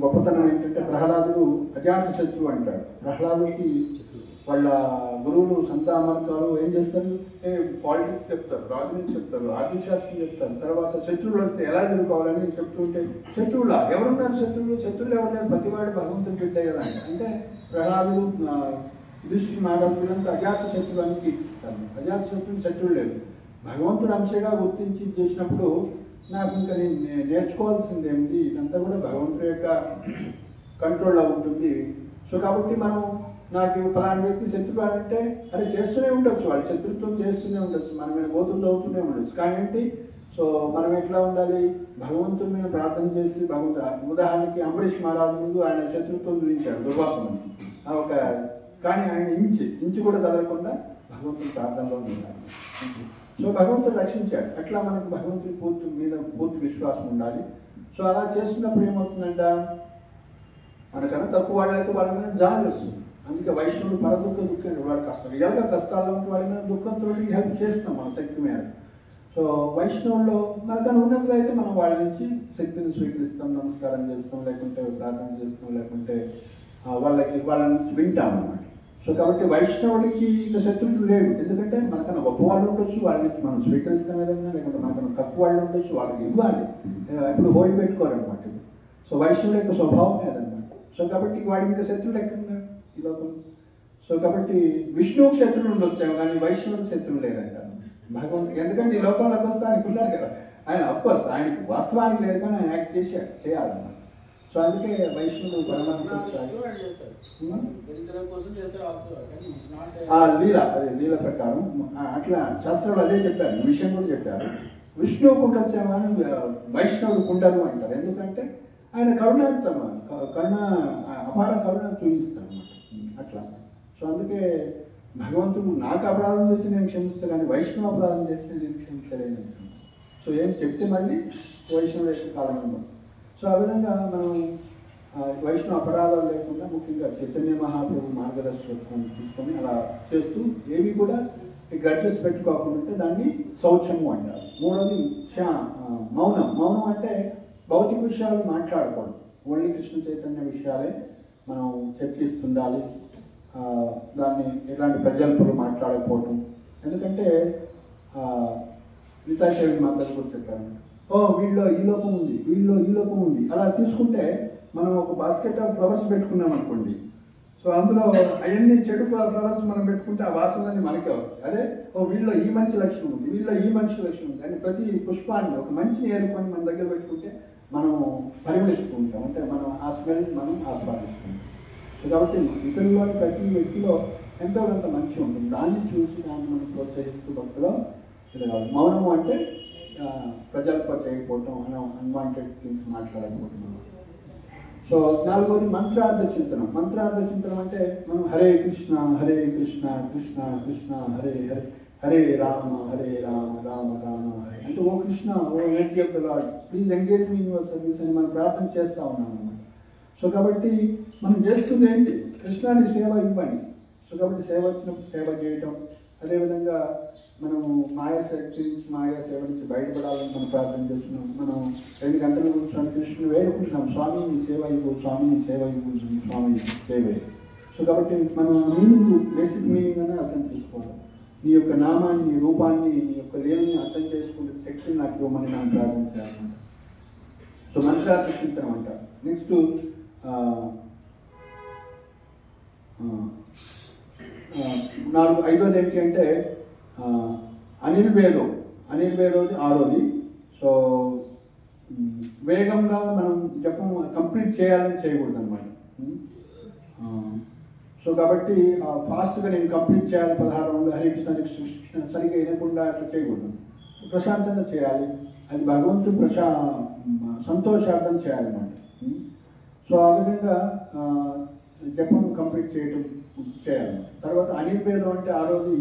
గొప్పతనం ఏంటంటే ప్రహ్లాదుడు అజాత శత్రువు అంటాడు. ప్రహ్లాదుడికి వాళ్ళ గురువులు సంతామర్కాలు ఏం చేస్తారు, పాలిటిక్స్ చెప్తారు, రాజనీతి చెప్తారు, ఆర్థికశాస్త్రం చెప్తారు. తర్వాత శత్రువులు వస్తే ఎలా ఎదుర్కోవాలని చెప్తుంటే శత్రువులా ఎవరున్నారు, శత్రువులు ఎవరు లేరు, ప్రతివాడు భగవంతుని పెట్టే కదా అంటే ప్రహ్లాదుడు దృష్టి మాట్లాడుతుంటే అజాత శత్రువు అని కీర్తిస్తారు. అజాత శత్రువు లేదు, భగవంతుడు అంశగా గుర్తించి చేసినప్పుడు నాకు ఇంకా నేను నేర్చుకోవాల్సింది ఏమిటి, ఇదంతా కూడా భగవంతుడి యొక్క కంట్రోల్లో ఉంటుంది. సో కాబట్టి మనం నాకు ఫలానా వ్యక్తి శత్రువు అంటే అది చేస్తూనే ఉండొచ్చు, వాళ్ళు శత్రుత్వం చేస్తూనే ఉండొచ్చు, మన మీద గోతులు అవుతూనే ఉండొచ్చు. కానీ ఏంటి, సో మనం ఎట్లా ఉండాలి, భగవంతుడి మీద ప్రార్థన చేసి ఉదాహరణకి అంబరీష్ మహారాజు ముందు ఆయన శత్రుత్వం చూపించాడు దుర్వాసనం ఒక, కానీ ఆయన ఇంచి కూడా కదలకుండా భగవంతుడి ప్రార్థనలో ఉండాలి. సో భగవంతుడు రక్షించాడు. అట్లా మనకు భగవంతుడి పూర్తి విశ్వాసం ఉండాలి. సో అలా చేస్తున్నప్పుడు ఏమవుతుందంట, మనకన్నా తక్కువ వాళ్ళైతే వాళ్ళ మీద జాలి వస్తుంది. అందుకే వైష్ణవుడు పరదుఃఖ దుఃఖం వాడు కష్టం రియల్గా కష్టాల్లో ఉంటే వాడి మీద దుఃఖంతో హెల్ప్ చేస్తాం మన శక్తి మేర. సో వైష్ణవుల్లో మనకన్నా ఉన్నతులు అయితే మనం వాళ్ళ నుంచి శక్తిని స్వీకరిస్తాం, నమస్కారం చేస్తాం, లేకుంటే ప్రార్థన చేస్తాం, లేకుంటే వాళ్ళ నుంచి వింటాం అన్నమాట. సో కాబట్టి వైష్ణవుడికి ఇక శత్రువులు లేవు. ఎందుకంటే మనకన్నా గొప్ప వాళ్ళు ఉండొచ్చు, వాళ్ళ నుంచి మనం స్వీకరిస్తాం ఏదైనా, లేకుంటే మనకన్నా తక్కువ వాళ్ళు ఉండొచ్చు, వాళ్ళకి ఇవ్వాలి. ఇప్పుడు హోల్డ్ పెట్టుకోరనమాట. సో వైష్ణవుల యొక్క స్వభావమే అదనమాట. సో కాబట్టి వాడికి ఇంకా శత్రువులు ఎక్కడున్నారు ఈ లోకంలో. సో కాబట్టి విష్ణువుకి శత్రువులు ఉండొచ్చాము, కానీ వైష్ణవుడికి శత్రువులు లేరంటారు భగవంతుడికి. ఎందుకంటే ఈ లోకంలోకి వస్తే ఆయనకు ఉన్నారు కదా, ఆయన అఫ్కోర్స్ ఆయనకు వాస్తవానికి లేదు కానీ ఆయన యాక్ట్ చేయాలన్నమాట. సో అందుకే వైష్ణవుడు లీల అదే లీల ప్రకారం అట్లా శాస్త్రాలు అదే చెప్పారు, ఈ విషయం కూడా చెప్పారు. విష్ణువుకు ఉండొచ్చాము కానీ వైష్ణవుడికి ఉండరు అంటారు. ఎందుకంటే ఆయన కరుణాంతం, అపార కరుణ చూపిస్తాడు అన్నమాట అట్లా. సో అందుకే భగవంతుడు నాకు అపరాధం చేసి నేను క్షమిస్తాను, కానీ వైష్ణవ అపరాధం చేస్తే నేను క్షమించలేను. సో ఏం చెప్తే మళ్ళీ వైష్ణవుడు యొక్క కాలంలో. సో ఆ విధంగా మనం వైష్ణవ అపరాధాలు లేకుండా ముఖ్యంగా చైతన్య మహాప్రభు మార్గదర్శకత్వం తీసుకొని అలా చేస్తూ ఏవి కూడా గ్రడ్జెస్ పెట్టుకోకుండా దాన్ని శౌచము అంటారు. మూడోది మౌనం. మౌనం అంటే భౌతిక విషయాలు మాట్లాడకూడదు, ఓన్లీ కృష్ణ చైతన్య విషయాలే మనం చర్చిస్తుండాలి. దాన్ని ఎలాంటి ప్రజల్పలు మాట్లాడకపోవటం. ఎందుకంటే గీతాదేవి మాతలు కూడా చెప్పారు, వీళ్ళలో ఈ లోపం ఉంది, వీళ్ళలో ఈ లోపం ఉంది. అలా తీసుకుంటే మనం ఒక బాస్కెట్ ఆఫ్ ఫ్లవర్స్ పెట్టుకున్నాం అనుకోండి, సో అందులో అవన్నీ చెడు ఫ్లవర్స్ మనం పెట్టుకుంటే ఆ వాసనలన్నీ మనకే వస్తాయి. అదే వీళ్ళలో ఈ మంచి లక్షణం ఉంది, వీళ్ళలో ఈ మంచి లక్షణం ఉంది అని ప్రతి పుష్పాన్ని ఒక మంచి ఏరుకొని మన దగ్గర పెట్టుకుంటే మనం పరిమళిస్తుంటాం, అంటే మనం ఆ స్మెల్ మనం ఆస్వాదిస్తుంటాం. సో కాబట్టి ఇతరుల్లో ప్రతి వ్యక్తిలో ఎంతో కొంత మంచి ఉంటుంది, దాన్ని చూసి దాన్ని మనం ప్రోత్సహిస్తూ భక్తిలో ఎదగాలి. మౌనము అంటే ప్రజలతో చేయకపోవటం, అన్వాంటెడ్ థింగ్స్ మాట్లాడకపోవటం. సో నాలుగోది మంత్రార్థ చింతనం. మంత్రార్థ చింతనం అంటే మనం హరే కృష్ణ కృష్ణ కృష్ణ హరే హరే, హరే రామ రామ రామ హరే. అంటే ఓ Krishna, O energy of the Lord, please engage me in your service అని మనం ప్రార్థన చేస్తూ ఉన్నాం అన్నమాట. సో కాబట్టి మనం చేస్తుంది ఏంటి, కృష్ణాని సేవ ఇవ్వండి. సో కాబట్టి సేవ వచ్చినప్పుడు సేవ చేయటం, అదేవిధంగా మనము మాయా శక్తి నుంచి మాయా సేవ నుంచి బయటపడాలని మనం ప్రార్థన చేస్తున్నాం. మనం 2 గంటల కూర్చొని కృష్ణుని వేడుకుంటున్నాం, స్వామి నీ సేవ ఇవ్వు, స్వామి నీ సేవ ఇవ్వు, స్వామి సేవే. సో కాబట్టి మనం మీనింగ్, బేసిక్ మీనింగ్ అని అర్థం చేసుకోవాలి. నీ యొక్క నామాన్ని, నీ రూపాన్ని, నీ యొక్క లీలని అర్థం చేసుకుంటే శక్తిని నాకు ఇవ్వమని మనం ప్రార్థన చేయాలన్నమాట. సో మంత్రార్థ చింతనం అంటారు. నెక్స్ట్ ఐదోది ఏంటి అంటే అనిర్వేదోది ఆరోది. సో వేగంగా మనం జపం కంప్లీట్ చేయాలని చేయకూడదు అనమాట. సో కాబట్టి ఫాస్ట్గా నేను కంప్లీట్ చేయాలి 16 హరే కృష్ణ సరిగ్గా వినకుండా అట్లా చేయకూడదు, ప్రశాంతంగా చేయాలి. అది భగవంతుడు సంతోషార్థం చేయాలన్నమాట. సో ఆ విధంగా జపం కంప్లీట్ చేయాలి. తర్వాత అనిర్వేదం అంటే ఆరోది.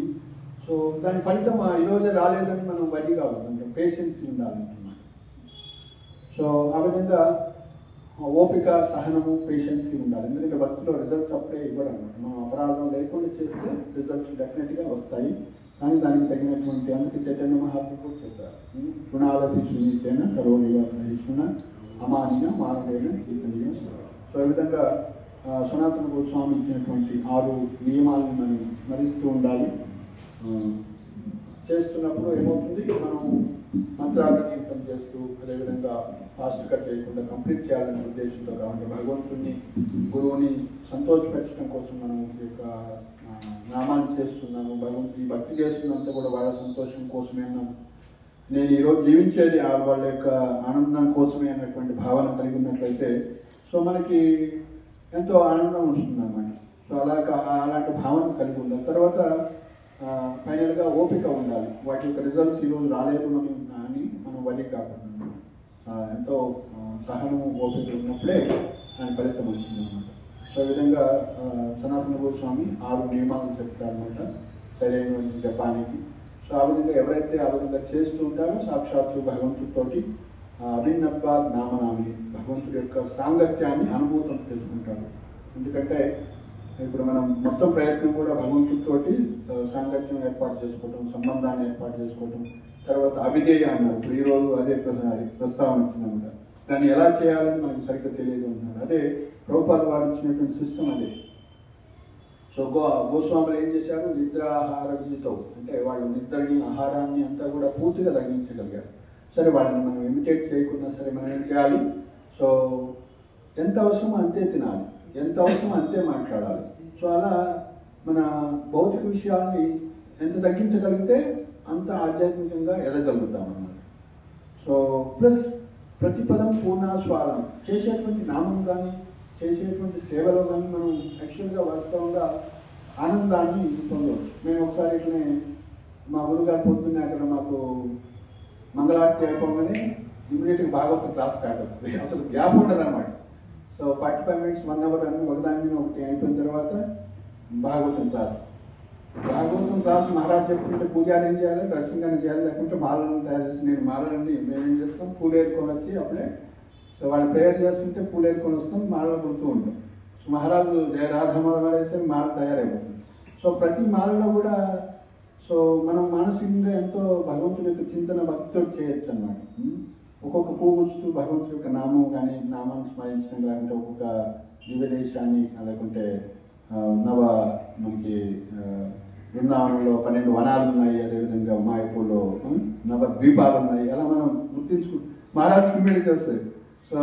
సో దాని ఫలితం ఈరోజే రాలేదని మనం వరి కావద్దు, అంటే పేషెన్స్ ఉండాలన్నమాట. సో ఆ విధంగా ఓపిక, సహనము, పేషెన్సీ ఉండాలి. ఎందుకంటే భక్తిలో రిజల్ట్స్ అప్పుడే ఇవ్వడం అనమాట. మనం అపరాధం లేకుండా చేస్తే రిజల్ట్స్ డెఫినెట్గా వస్తాయి, కానీ దానికి తగినటువంటి, అందుకే చైతన్య మహాప్రభు చెప్పారు, గుణాలపి సునీతేన కరోనిగా సహిష్ణ అమానిన మానవేన కీర్తనీయ. సో ఈ విధంగా సనాతన గోస్వామి ఇచ్చినటువంటి 6 నియమాలను మనం స్మరిస్తూ ఉండాలి. చేస్తున్నప్పుడు ఏమవుతుంది, మనం మంత్రార్థం చేస్తూ అదేవిధంగా ఫాస్ట్గా చేయకుండా కంప్లీట్ చేయాలనే ఉద్దేశంతో, కాబట్టి భగవంతుని గురువుని సంతోషపరచడం కోసం మనం ఈ యొక్క నామాన్ని చేస్తున్నాము, భగవంతుని భక్తి చేస్తున్నంతా కూడా వాళ్ళ సంతోషం కోసమే అన్నాము. నేను ఈరోజు జీవించేది వాళ్ళ యొక్క ఆనందం కోసమే అన్నటువంటి భావన కలిగి ఉన్నట్లయితే సో మనకి ఎంతో ఆనందం వస్తుంది అన్నమాట. సో అలాంటి భావన కలిగి ఉండాలి. తర్వాత ఫైనల్గా ఓపిక ఉండాలి. వాటి యొక్క రిజల్ట్స్ ఈరోజు రాలేదు అని మనం వరి కాకుండా ఎంతో సహనము, ఓపిక ఉన్నప్పుడే దాని ఫలితం వస్తుంది అన్నమాట. సో ఈ విధంగా సనాతన గోస్వామి 6 నియమాలను చెప్తారన్నమాట సరైనటువంటి జపానికి. సో ఆ విధంగా ఎవరైతే ఆ విధంగా చేస్తూ ఉంటారో సాక్షాత్తు భగవంతుడితోటి అభిన్నత్వాద్ నామనామి, భగవంతుడు భగవంతుడి యొక్క సాంగత్యాన్ని అనుభూతం చేసుకుంటాడు. ఎందుకంటే ఇప్పుడు మనం మొత్తం ప్రయత్నం కూడా భగవంతుడితోటి సాంగత్యం ఏర్పాటు చేసుకోవటం, సంబంధాన్ని ఏర్పాటు చేసుకోవటం. తర్వాత అవిధేయ అన్నారు. ఇప్పుడు ఈరోజు అదే ప్రస్తావన వచ్చిందన్నమాట. దాన్ని ఎలా చేయాలని మనకు సరిగ్గా తెలియదు అంటున్నారు. అదే ప్రభుపాద వారు ఇచ్చినటువంటి సిస్టమ్ అదే. సో గోస్వాములు ఏం చేశారు? నిద్రాహార విజితం, అంటే వాళ్ళు నిద్రని ఆహారాన్ని అంతా కూడా పూర్తిగా తగ్గించగలిగారు. సరే, వాళ్ళని మనం ఇమిటేట్ చేయకుండా సరే మనం ఏం చేయాలి? సో ఎంత అవసరమో అంతే తినాలి, ఎంత అవసరమో అంతే మాట్లాడాలి. సో అలా మన భౌతిక విషయాల్ని ఎంత తగ్గించగలిగితే అంత ఆధ్యాత్మికంగా ఎదగలుగుతాం అన్నమాట. సో ప్లస్ ప్రతి పదం పూర్ణాస్వాదం, చేసేటువంటి నామం కానీ చేసేటువంటి సేవలో కానీ మనం యాక్చువల్గా వాస్తవంగా ఆనందాన్ని పొందవచ్చు. మేము ఒకసారి ఇట్లనే మా గురుగారు పొద్దున్నే అక్కడ మాకు మంగళారతి అయిపోగానే ఇమీడియట్గా భాగవత క్లాస్ స్టార్ట్ అవుతుంది. అసలు గ్యాప్ ఉండదు అనమాట. సో 45 minutes 1 hour అని ఒకదాని ఒకటి అయిపోయిన తర్వాత భాగవతం క్లాస్ మహారాజ్ చెప్తుంటే పూజారి ఏం చేయాలి? డ్రెస్సింగ్ అని చేయాలి, లేకుంటే మాలను తయారు చేసి నేను మాలని మేమేం చేస్తాం, పూలు ఏరుకొని వచ్చి అప్పుడే సో వాళ్ళు ప్రేయర్ చేస్తుంటే పూలు ఏరుకొని వస్తాం, మాలలు కుడుతూ ఉంటాం. సో మహారాజు జయరాధమాల వేసే మాల తయారైపోతుంది. సో ప్రతి మాలలో కూడా సో మనం మానసికంగా ఎంతో భగవంతుడి యొక్క చింతన భక్తితో చేయొచ్చు అన్నమాట. ఒక్కొక్క పువ్వు గుర్తు భగవంతుడి యొక్క నామం కానీ నామాన్ని స్మరించడం, లేకుంటే ఒక్కొక్క దివ్యదేశాన్ని, లేకుంటే మనకి బృందావనంలో 12 వనాలు ఉన్నాయి, అదేవిధంగా మాయపూర్లో నవ ద్వీపాలు ఉన్నాయి. అలా మనం మహారాజుకి ఇమ్మీడియట్ వస్తుంది. సో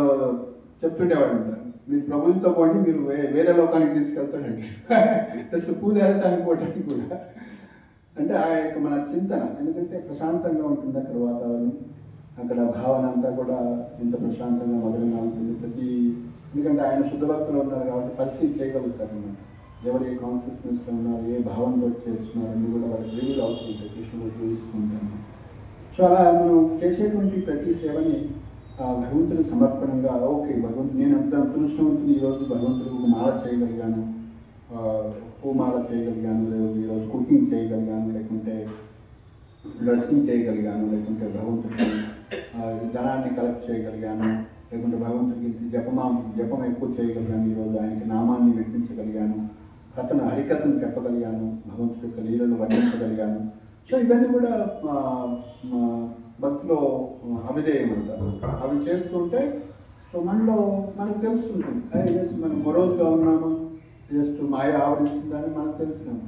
చెప్తుండేవాడు అంటారు, మీరు ప్రభుత్వంతో పోండి, మీరు వేరే లోకానికి తీసుకెళ్తాడండి. జస్ట్ పూజ వెళ్ళటానికి పోవటానికి కూడా. అంటే ఆ యొక్క మన చింతన, ఎందుకంటే ప్రశాంతంగా ఉంటుంది అక్కడ వాతావరణం, అక్కడ భావన అంతా కూడా ఎంత ప్రశాంతంగా మధురంగా ఉంటుంది. ఎందుకంటే ఆయన శుద్ధ భక్తులు ఉన్నారు కాబట్టి పరిస్థితి చేయగలుగుతారు అన్నమాట. ఎవరు ఏ కాన్షియస్నెస్లో ఉన్నారు, ఏ భావంతో చేస్తున్నారు అన్నీ కూడా వాళ్ళకి రివీల్ అవుతుంటాయి, కృష్ణుడు చూపిస్తుంటాను. సో అలా మనం చేసేటువంటి ప్రతి సేవని భగవంతుని సమర్పణంగా, ఓకే భగవంతుడు నేను అంత అదృష్టవంతుని ఈరోజు భగవంతుడికి ఒక మాల చేయగలిగాను, పూమాల చేయగలిగాను, లేదు ఈరోజు కుకింగ్ చేయగలిగాను, లేకుంటే డ్రెస్సింగ్ చేయగలిగాను, లేకుంటే భగవంతుడికి ధనాన్ని కలెక్ట్ చేయగలిగాను, లేకుంటే భగవంతుడికి జపం ఎక్కువ చేయగలిగాను, ఈరోజు ఆయనకి నామాన్ని వినిపించగలిగాను, హరికథను చెప్పగలిగాను, భగవంతుడి యొక్క లీలను వర్ణించగలిగాను. సో ఇవన్నీ కూడా భక్తిలో అవిధేయం అంటారు. అవి చేస్తుంటే సో మనలో మనకు తెలుస్తుంటుంది, మనం మరోజుగా ఉన్నామా, జస్ట్ మాయ ఆవరించిందని మనకు తెలుస్తున్నాం.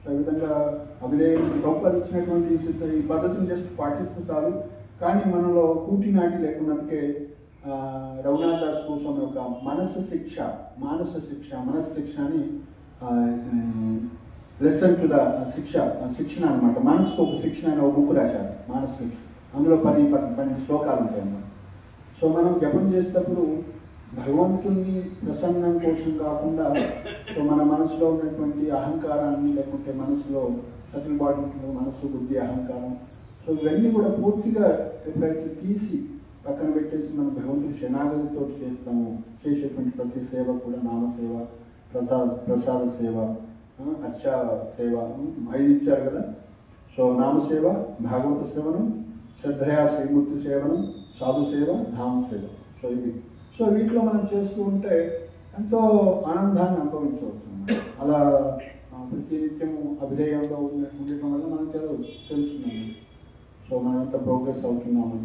సో ఈ విధంగా అవిధేయం ప్రభుత్వాలు ఇచ్చినటువంటి ఈ పద్ధతిని జస్ట్ పాటిస్తూ చాలు. కానీ మనలో కూటినాటి లేకున్నట్టుకే రఘునాథ్ దాస్ కోసం యొక్క మనస్శిక్ష అని లెసన్ టు ద శిక్షణ అనమాట. మనసుకు ఒక శిక్షణ అని ఒక బుక్ రాశారు, మానస శిక్ష. అందులో 12 శ్లోకాలు ఉంటాయి అన్నమాట. సో మనం జపం చేసేటప్పుడు భగవంతుని ప్రసన్నం కోసం కాకుండా సో మన మనసులో ఉన్నటువంటి అహంకారాన్ని, లేకుంటే మనసులో సటిల్ బాడీ ఉంటుందో మనసు, బుద్ధి, అహంకారం, సో ఇవన్నీ కూడా పూర్తిగా ఎప్పుడైతే తీసి పక్కన పెట్టేసి మనం భగవంతుడి శరణాగతితో చేసేటువంటి ప్రతి సేవ కూడా నామసేవ, ప్రసాద సేవ, అర్చ సేవ 5 ఇచ్చారు కదా. సో నామసేవ, భాగవత సేవనం, శ్రద్ధయా శ్రీమూర్తి సేవనం, సాధు సేవ, ధామ సేవ. సో వీటిలో మనం చేస్తూ ఉంటే ఎంతో ఆనందాన్ని అనుభవించవచ్చు అన్నమాట. అలా ప్రతినిత్యము అభిధేయంలో ఉండటం వల్ల మనం తెలుస్తున్నాము. సో మనం ఎంత ప్రోగ్రెస్ అవుతున్నాము,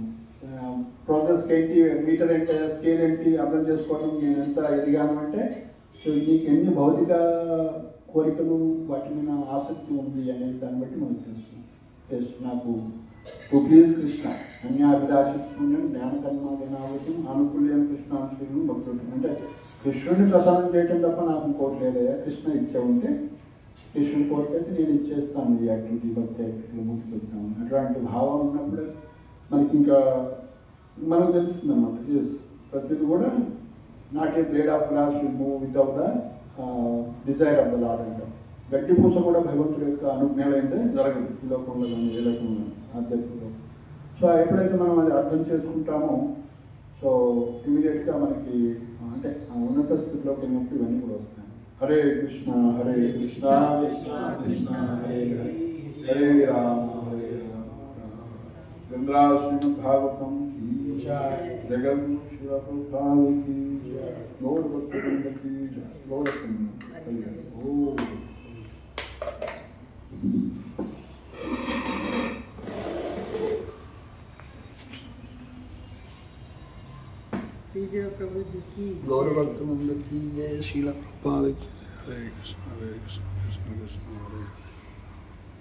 ప్రోగ్రెస్కి ఏంటి, మీటర్ ఏంటి, స్కేల్ ఏంటి అర్థం చేసుకోవడం. నేను ఎంత ఎదిగాను అంటే సో నీకు ఎన్ని భౌతిక కోరికలు, వాటి మీద ఆసక్తి ఉంది అనేది దాన్ని బట్టి మనకు తెలుస్తుంది. నాకు టు ప్లీజ్ కృష్ణ అన్యాభిలాషిత్యం జ్ఞానకర్మాదనావతం ఆనుకూల్యం కృష్ణానుశీలం భక్తుడు. అంటే కృష్ణుడిని ప్రసాదం చేయటం తప్ప నాకు ఇంకోటి లేదయ్యా. కృష్ణ ఇచ్చే ఉంటే కృష్ణుడి కోరికైతే నేను ఇచ్చేస్తాను, ఈ యాక్టివిటీ భక్తి యాక్టివిటీలో ముందుకు వెళ్తాను. అట్లాంటి భావం ఉన్నప్పుడే మనకి ఇంకా మనకు తెలుస్తుంది అన్నమాట. ప్రతిది కూడా not a blade of glass will move without the desire of the lord అంటారు. గట్టి పూస కూడా భగవంతుడి యొక్క అనుజ్ఞలైతే జరగదు ఈ లోకంలో కానీ ఏ లోకంలో ఆధ్యాత్మికంలో. సో ఎప్పుడైతే మనం అది అర్థం చేసుకుంటామో సో ఇమీడియట్గా మనకి అంటే ఉన్నత స్థితిలోకి వెళ్ళినప్పుడు ఇవన్నీ కూడా వస్తాయి. హరే కృష్ణ హరే కృష్ణ కృష్ణ కృష్ణ హరే హరే హరే రామ హరే రామ. శ్రీమద్ భాగవతం. जय जगद्गुरु श्री प्रभुपाद की जय, गौर भक्तवृंद की जय, गौर ओम। श्री प्रभु जी की गौर भक्तवृंद की जय, श्रील प्रभुपाद की। हरे कृष्ण कृष्ण कृष्ण हरे।